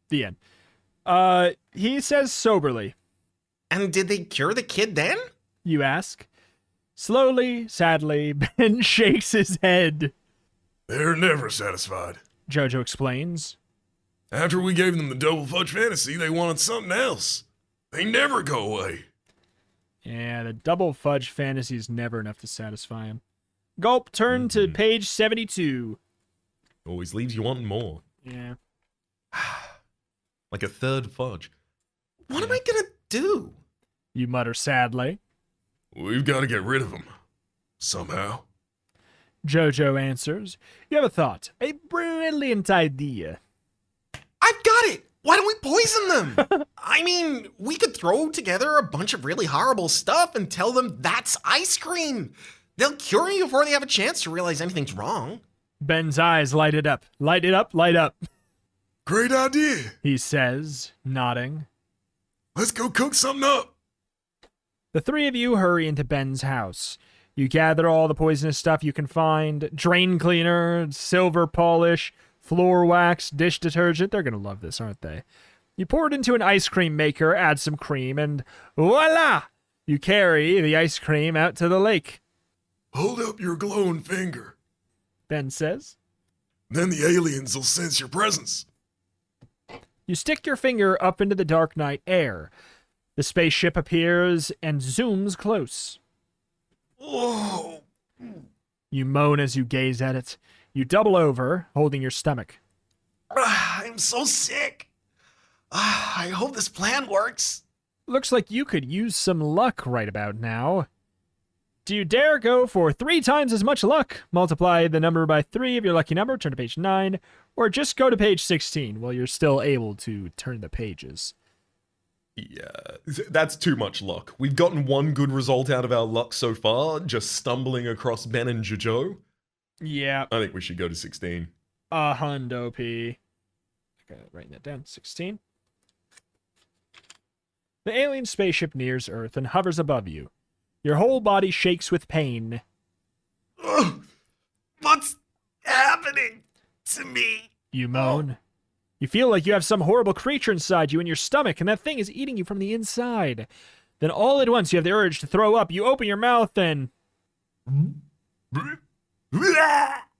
The end. He says soberly. And did they cure the kid then? You ask. Slowly, sadly, Ben shakes his head. They're never satisfied. Jojo explains. After we gave them the double fudge fantasy, they wanted something else. They never go away. Yeah, the double fudge fantasy is never enough to satisfy him. Gulp, turn to page 72. Always leaves you wanting more. Yeah. Like a third fudge. What am I gonna do? You mutter sadly. We've got to get rid of them. Somehow. Jojo answers. You have a thought. A brilliant idea. I've got it! Why don't we poison them? I mean, we could throw together a bunch of really horrible stuff and tell them that's ice cream. They'll cure you before they have a chance to realize anything's wrong. Ben's eyes lighted up. Light it up, light up. Great idea. He says, nodding. Let's go cook something up. The three of you hurry into Ben's house. You gather all the poisonous stuff you can find. Drain cleaner, silver polish, floor wax, dish detergent. They're going to love this, aren't they? You pour it into an ice cream maker, add some cream, and voila! You carry the ice cream out to the lake. Hold up your glowing finger. Ben says. Then the aliens will sense your presence. You stick your finger up into the dark night air. The spaceship appears and zooms close. Whoa. You moan as you gaze at it. You double over, holding your stomach. I'm so sick. I hope this plan works. Looks like you could use some luck right about now. Do you dare go for 3 times as much luck? Multiply the number by 3 of your lucky number, turn to page 9, or just go to page 16 while you're still able to turn the pages. Yeah, that's too much luck. We've gotten one good result out of our luck so far, just stumbling across Ben and Jojo. Yeah. I think we should go to 16. A hundo P. Okay, writing that down. 16. The alien spaceship nears Earth and hovers above you. Your whole body shakes with pain. Ugh, what's happening to me? You moan. You feel like you have some horrible creature inside you in your stomach, and that thing is eating you from the inside. Then all at once you have the urge to throw up. You open your mouth and...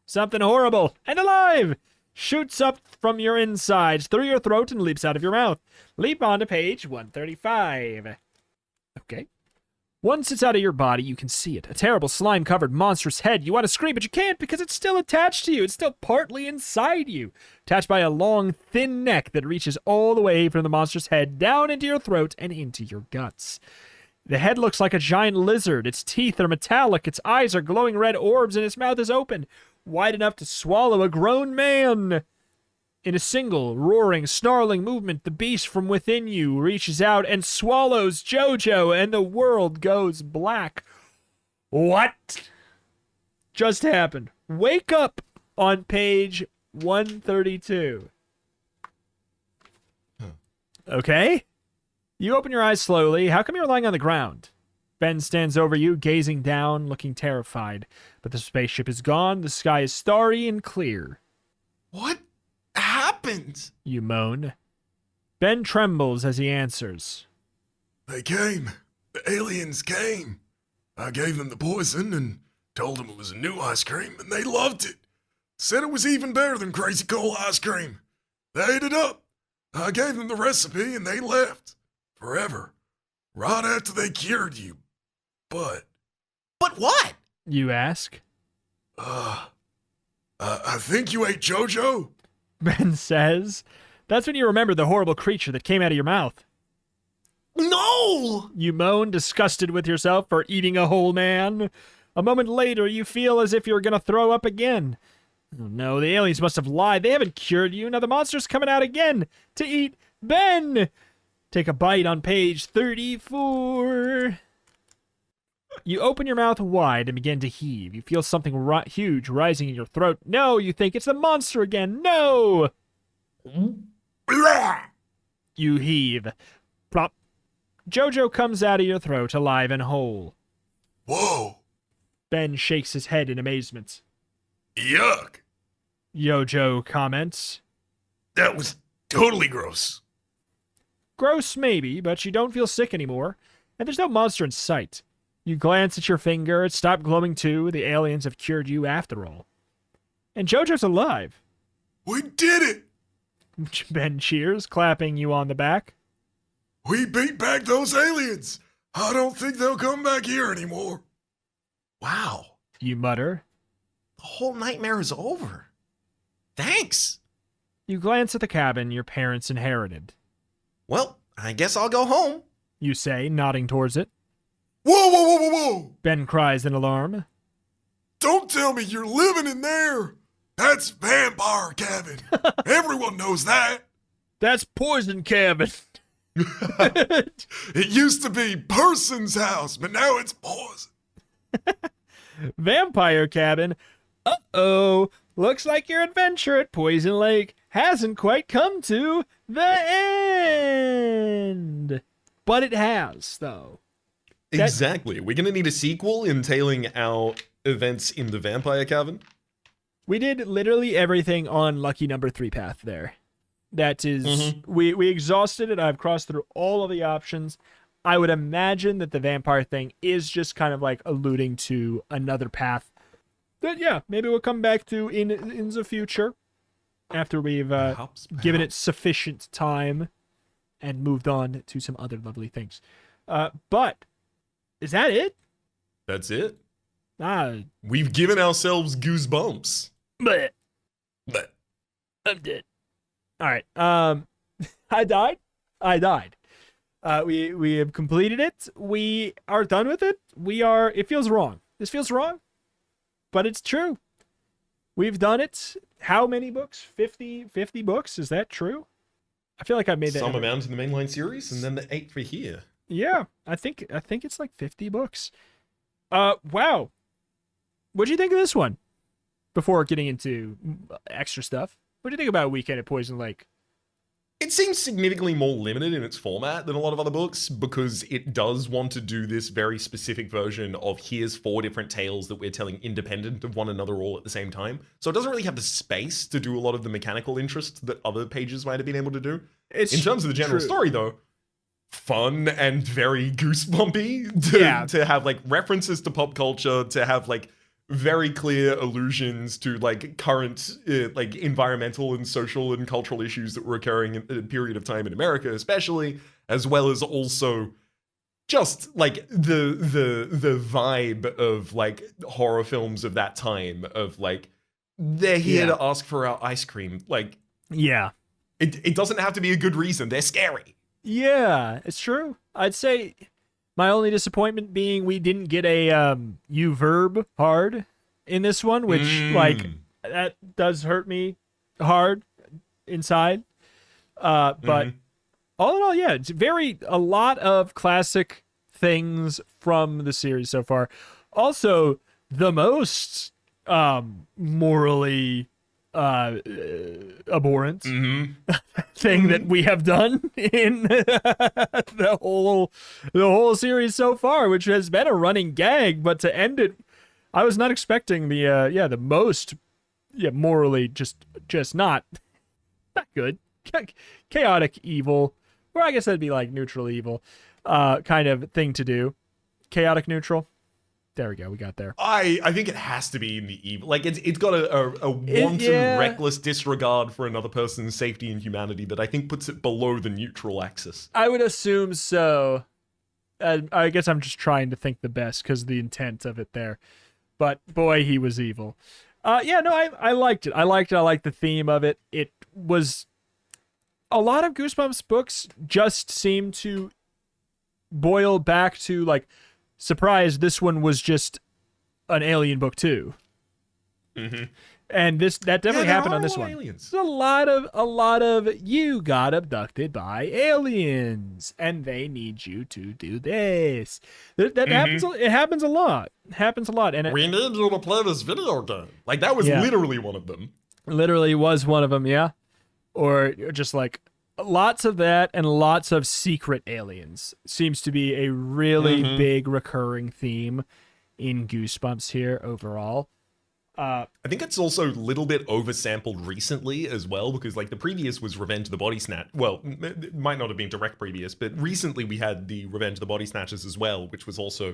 something horrible and alive shoots up from your insides, through your throat, and leaps out of your mouth. Leap on to page 135. Okay. Once it's out of your body, you can see it. A terrible slime-covered monstrous head. You want to scream, but you can't because it's still attached to you. It's still partly inside you. Attached by a long, thin neck that reaches all the way from the monster's head down into your throat and into your guts. The head looks like a giant lizard. Its teeth are metallic. Its eyes are glowing red orbs, and its mouth is open, wide enough to swallow a grown man. In a single, roaring, snarling movement, the beast from within you reaches out and swallows Jojo, and the world goes black. What just happened? Wake up on page 132. Okay? You open your eyes slowly. How come you're lying on the ground? Ben stands over you, gazing down, looking terrified. But the spaceship is gone. The sky is starry and clear. What happened? You moan. Ben trembles as he answers. They came. The aliens came. I gave them the poison and told them it was a new ice cream, and they loved it. Said it was even better than Crazy Coal ice cream. They ate it up. I gave them the recipe, and they left. Forever. right after they cured you. But what? You ask. I think you ate JoJo? Ben says. That's when you remember the horrible creature that came out of your mouth. No! You moan, disgusted with yourself for eating a whole man. A moment later, you feel as if you're going to throw up again. Oh no, the aliens must have lied. They haven't cured you. Now the monster's coming out again to eat Ben. Take a bite on page 34. You open your mouth wide and begin to heave. You feel something huge rising in your throat. No, you think it's the monster again. No! You heave. Plop. JoJo comes out of your throat alive and whole. Whoa! Ben shakes his head in amazement. Yuck! JoJo comments. That was totally gross. Gross, maybe, but you don't feel sick anymore, and there's no monster in sight. You glance at your finger, it stopped glowing too. The aliens have cured you after all. And JoJo's alive. We did it! Ben cheers, clapping you on the back. We beat back those aliens! I don't think they'll come back here anymore. Wow. You mutter. The whole nightmare is over. Thanks. You glance at the cabin your parents inherited. Well, I guess I'll go home. You say, nodding towards it. Whoa, whoa, whoa, whoa, whoa! Ben cries in alarm. Don't tell me you're living in there! That's vampire cabin! Everyone knows that! That's poison cabin! It used to be person's house, but now it's poison. Vampire cabin? Uh-oh! Looks like your adventure at Poison Lake hasn't quite come to the end! But it has, though. Exactly. We're going to need a sequel entailing our events in the vampire cabin. We did literally everything on lucky number 3 path there. That is, we exhausted it. I've crossed through all of the options. I would imagine that the vampire thing is just kind of like alluding to another path that, yeah, maybe we'll come back to in the future after we've given it sufficient time and moved on to some other lovely things. But is that it? That's it. Ah, we've given ourselves goosebumps. But I'm dead. All right. I died. We have completed it. We are done with it. It feels wrong. This feels wrong, but it's true. We've done it. How many books? 50 books. Is that true? I feel like I made that. Some amount in the mainline series and then the 8 for here. Yeah, I think it's like 50 books. Wow. What'd you think of this one? Before getting into extra stuff, what do you think about Weekend at Poison Lake? It seems significantly more limited in its format than a lot of other books because it does want to do this very specific version of here's 4 different tales that we're telling independent of one another all at the same time. So it doesn't really have the space to do a lot of the mechanical interest that other pages might have been able to do. In terms of the general story, though, fun and very goosebumpy to have like references to pop culture, to have like very clear allusions to like current like environmental and social and cultural issues that were occurring in a period of time in America, especially, as well as also just like the vibe of like horror films of that time of like they're here to ask for our ice cream. Like, yeah, it doesn't have to be a good reason. They're scary. Yeah, it's true. I'd say my only disappointment being we didn't get a you verb hard in this one, which like that does hurt me hard inside. But all in all, yeah, it's a lot of classic things from the series so far. Also, the most morally abhorrent thing that we have done in the whole series so far, which has been a running gag, but to end it, I was not expecting the most morally just not good, chaotic evil, or I guess that'd be like neutral evil kind of thing to do. Chaotic neutral. There we go. We got there. I think it has to be in the evil. Like it's got a wanton, reckless disregard for another person's safety and humanity that I think puts it below the neutral axis. I would assume so. I guess I'm just trying to think the best because the intent of it there. But boy, he was evil. Yeah, no, I liked it. I liked the theme of it. It was a lot of Goosebumps books just seem to boil back to like, surprise, this one was just an alien book too. Mm-hmm. And that definitely happened on this one. Aliens. There's a lot of you got abducted by aliens and they need you to do this. That happens. It happens a lot. It happens a lot. And we need you to play this video game. Like that was literally one of them. Literally was one of them. Yeah. Or just like lots of that and lots of secret aliens seems to be a really big recurring theme in Goosebumps here overall. I think it's also a little bit oversampled recently as well, because like the previous was Revenge of the Body Snatch. Well, it might not have been direct previous, but recently we had the Revenge of the Body Snatchers as well, which was also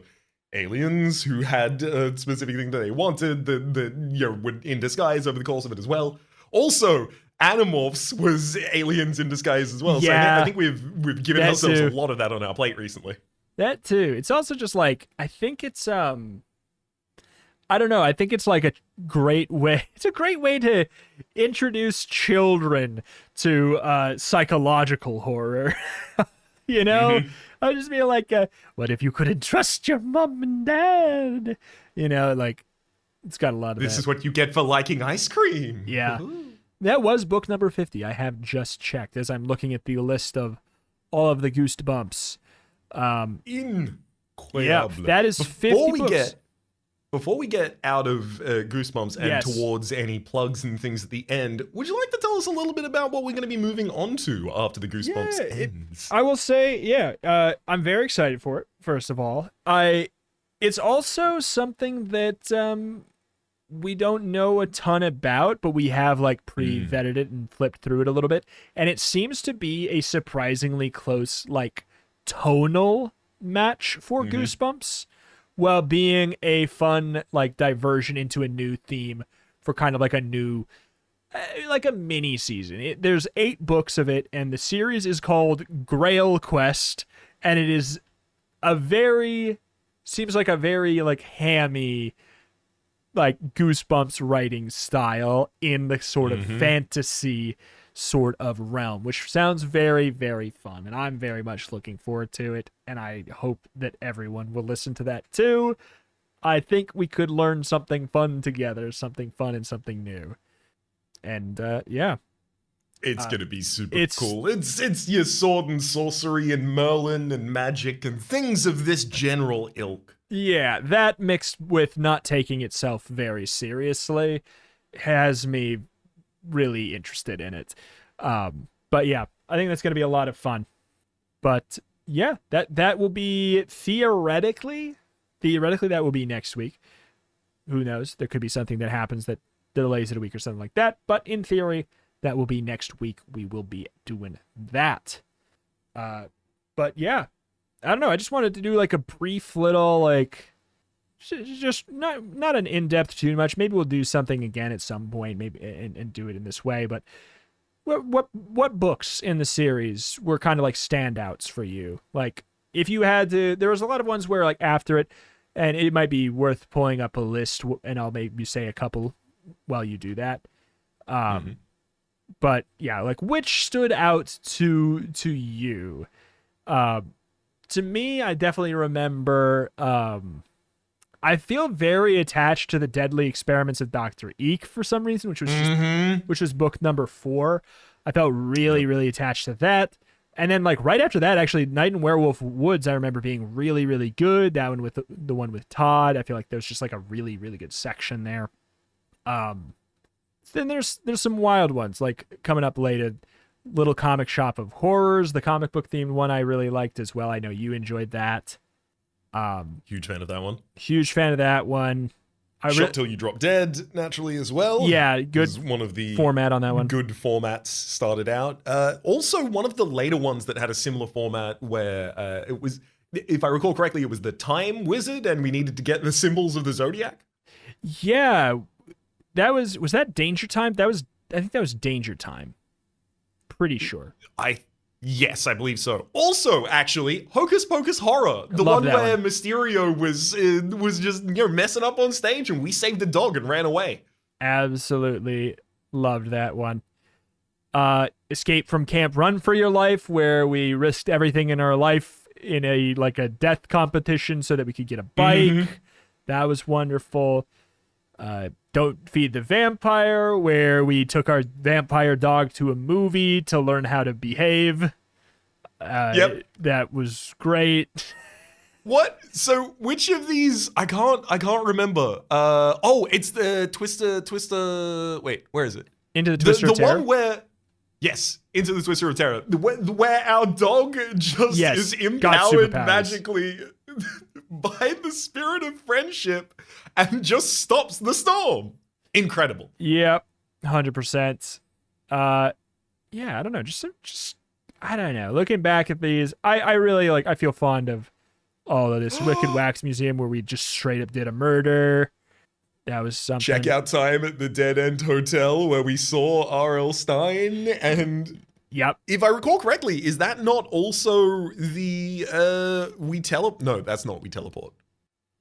aliens who had a specific thing that they wanted that were in disguise over the course of it as well. Also, Animorphs was aliens in disguise as well. Yeah, so I think we've given ourselves a lot of that on our plate recently. That too. It's also just like, I think it's I don't know. I think it's like a great way. It's a great way to introduce children to psychological horror. You know, I just be like, what if you couldn't trust your mom and dad? You know, like it's got a lot of this that. Is what you get for liking ice cream. Yeah. That was book number 50. I have just checked as I'm looking at the list of all of the Goosebumps. Incredible. Yeah, that is 50 books. Before we get out of Goosebumps and towards any plugs and things at the end, would you like to tell us a little bit about what we're going to be moving on to after the Goosebumps ends? I will say, I'm very excited for it, first of all. It's also something that we don't know a ton about, but we have like pre-vetted it and flipped through it a little bit. And it seems to be a surprisingly close, like, tonal match for Goosebumps, while being a fun, like, diversion into a new theme for kind of like a new, like a mini season. There's 8 books of it, and the series is called Grail Quest, and it is seems like a very, like, hammy, like, Goosebumps writing style in the sort of fantasy sort of realm, which sounds very, very fun, and I'm very much looking forward to it, and I hope that everyone will listen to that too. I think we could learn something fun together, something fun and something new. And it's gonna be super cool. It's your sword and sorcery and Merlin and magic and things of this general ilk. Yeah, that mixed with not taking itself very seriously has me really interested in it. But yeah, I think that's going to be a lot of fun. But yeah, that will be theoretically that will be next week. Who knows? There could be something that happens that delays it a week or something like that. But in theory, that will be next week. We will be doing that. But yeah, I don't know. I just wanted to do like a brief little, like, just not an in-depth too much. Maybe we'll do something again at some point, maybe and do it in this way. But what books in the series were kind of like standouts for you? Like, if you had to, there was a lot of ones where like after it, and it might be worth pulling up a list, and I'll maybe say a couple while you do that. But yeah, like which stood out to you? To me, I definitely remember. I feel very attached to the Deadly Experiments of Dr. Eek for some reason, which was book number 4. I felt really, really attached to that. And then like right after that, actually, Night in Werewolf Woods, I remember being really, really good. That one with the one with Todd, I feel like there's just like a really, really good section there. Then there's some wild ones like coming up later. Little Comic Shop of Horrors, the comic book themed one I really liked as well. I know you enjoyed that. Huge fan of that one. Huge fan of that one. Shot Till You Drop Dead, naturally, as well. Yeah, good. One of the format on that one. Good formats started out. Also, one of the later ones that had a similar format where it was, if I recall correctly, it was the Time Wizard, and we needed to get the symbols of the Zodiac. Yeah, was that Danger Time? I think that was Danger Time. Pretty sure. Yes, I believe so. Also, actually, Hocus Pocus Horror, the one where Mysterio was just messing up on stage, and we saved the dog and ran away. Absolutely loved that one. Escape from Camp Run for Your Life, where we risked everything in our life in a death competition so that we could get a bike. Mm-hmm. That was wonderful. Don't Feed the Vampire, where we took our vampire dog to a movie to learn how to behave. Yep. That was great. What? So which of these? I can't remember. It's the Twister. Wait, where is it? Into the Twister of Terror. The one where, yes, Into the Twister of Terror. Where our dog just is empowered magically by the spirit of friendship and just stops the storm. Incredible. Yep, 100%. Yeah, I don't know. Just I don't know. Looking back at these, I really I feel fond of all of this. Wicked Wax Museum, where we just straight up did a murder. That was something. Checkout time at the Dead End Hotel, where we saw R.L. Stein, and yep. If I recall correctly, is that not also the No, that's not We Teleport.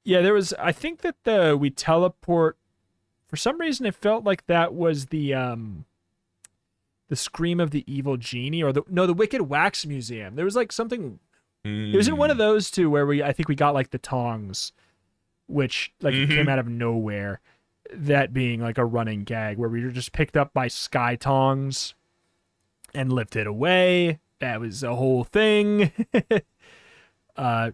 Yeah, there was. I think that the We Teleport. For some reason, it felt like that was the Scream of the Evil Genie, or the Wicked Wax Museum. There was something. It was in one of those two where I think we got the tongs, which it came out of nowhere. That being a running gag where we were just picked up by sky tongs and lifted away. That was a whole thing. Let's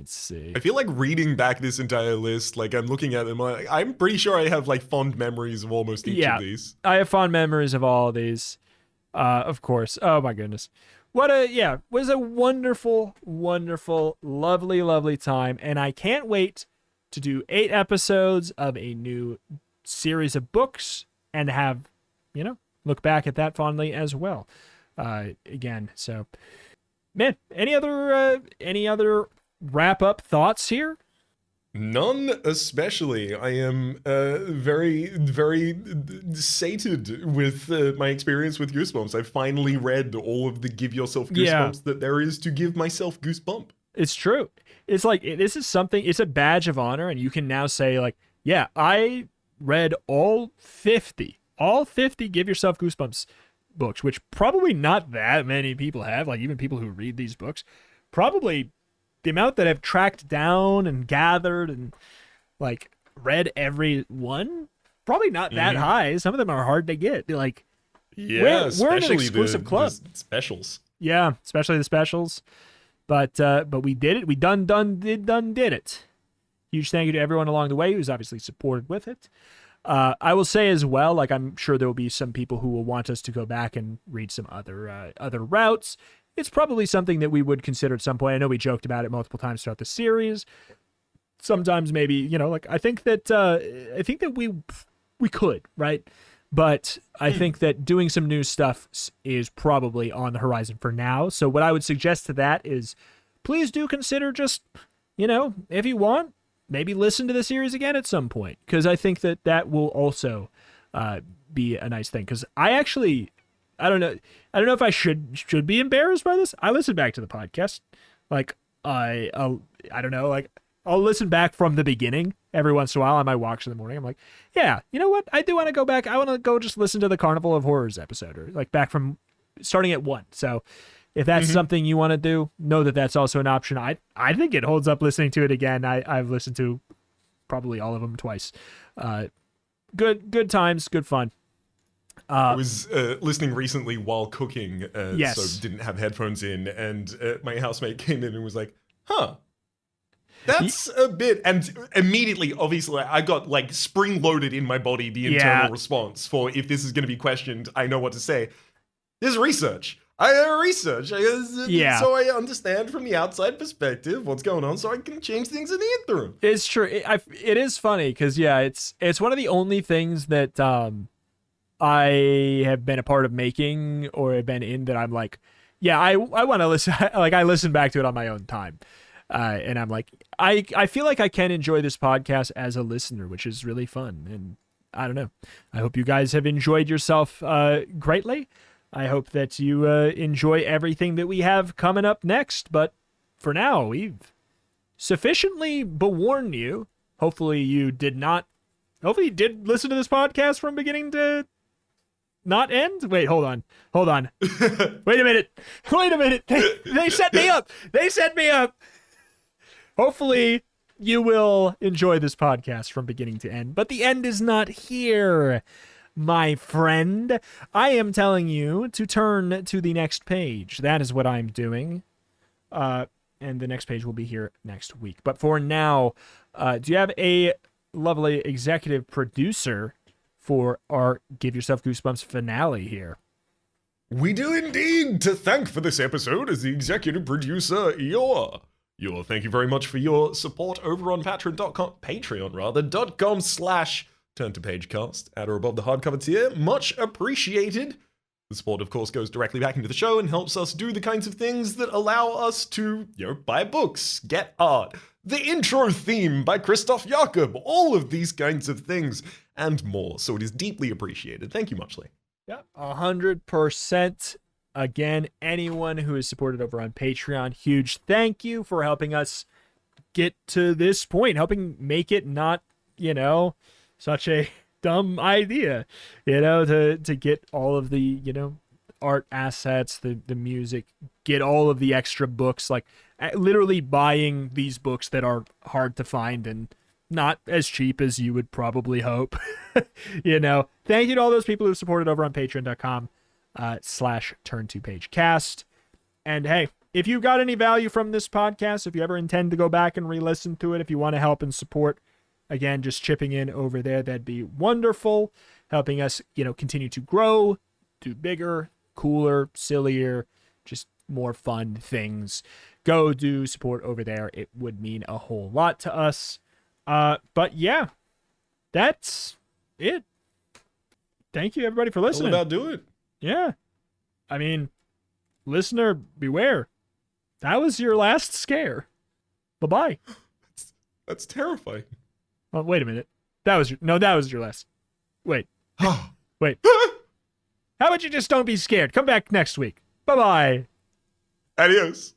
see. I feel like reading back this entire list, I'm looking at them, I'm pretty sure I have fond memories of almost each of these. I have fond memories of all of these. Of course. Oh my goodness. Was a wonderful, wonderful, lovely, lovely time. And I can't wait to do 8 episodes of a new series of books and have, look back at that fondly as well. Again, so man, any other wrap up thoughts here? None, especially. I am very, very sated with my experience with Goosebumps. I finally read all of the Give Yourself Goosebumps that there is to give myself Goosebump. It's true. It's this is something, it's a badge of honor, and you can now say I read all 50 Give Yourself Goosebumps books, which probably not that many people have, even people who read these books. Probably the amount that I've tracked down and gathered and read every one, probably not that high. Some of them are hard to get. We're an exclusive club. The specials. Yeah, especially the specials. But we did it. We did it. Huge thank you to everyone along the way who's obviously supported with it. I will say as well, I'm sure there will be some people who will want us to go back and read some other routes. It's probably something that we would consider at some point. I know we joked about it multiple times throughout the series. Sometimes maybe, I think that we could, right? But I think that doing some new stuff is probably on the horizon for now. So what I would suggest to that is please do consider just, if you want, maybe listen to the series again at some point. Because I think that will also be a nice thing. Because I don't know if I should be embarrassed by this. I listen back to the podcast. I don't know, I'll listen back from the beginning every once in a while on my walks in the morning. I'm like, yeah, you know what? I do want to go back. I want to go just listen to the Carnival of Horrors episode, or back from starting at 1. So if that's something you want to do, know that that's also an option. I think it holds up listening to it again. I've listened to probably all of them twice. Good times, good fun. I was listening recently while cooking, yes. So didn't have headphones in, and my housemate came in and was like, huh, that's a bit, and immediately, obviously, I got spring-loaded in my body the internal response for if this is going to be questioned, I know what to say. There's research. I research, so I understand from the outside perspective what's going on, so I can change things in the interim. It's true. It is funny, because, it's one of the only things that I have been a part of making or have been in that I'm I want to listen. I listen back to it on my own time. And I'm I feel like I can enjoy this podcast as a listener, which is really fun. And I don't know. I hope you guys have enjoyed yourself greatly. I hope that you enjoy everything that we have coming up next. But for now, we've sufficiently bewarned you. Hopefully you did listen to this podcast from beginning to not end. Wait, hold on. Wait a minute. They set me up. Hopefully you will enjoy this podcast from beginning to end. But the end is not here, my friend. I am telling you to turn to the next page. That is what I'm doing. And the next page will be here next week. But for now, do you have a lovely executive producer for our Give Yourself Goosebumps finale here? We do indeed. To thank for this episode as the executive producer, Eeyore. Thank you very much for your support over on patreon.com/turn-to-pagecast at or above the hardcover tier. Much appreciated. The support, of course, goes directly back into the show and helps us do the kinds of things that allow us to, buy books, get art, the intro theme by Christoph Jakob, all of these kinds of things, and more. So it is deeply appreciated. Thank you, Muchly. Yeah, 100%. Again, anyone who is supported over on Patreon, huge thank you for helping us get to this point, helping make it not, such a dumb idea, to get all of the, art assets, the music, get all of the extra books, like literally buying these books that are hard to find and not as cheap as you would probably hope. Thank you to all those people who supported over on patreon.com/turn-to-pagecast. And hey, if you got any value from this podcast, if you ever intend to go back and re-listen to it, if you want to help and support, again, just chipping in over there, that'd be wonderful. Helping us, continue to grow, do bigger, cooler, sillier, just more fun things. Go do support over there. It would mean a whole lot to us. But yeah, that's it. Thank you, everybody, for listening. All about do it. Yeah. I mean, listener, beware. That was your last scare. Bye-bye. That's terrifying. Oh, wait a minute. That was your last. Wait. Wait. How about you just don't be scared? Come back next week. Bye-bye. Adios.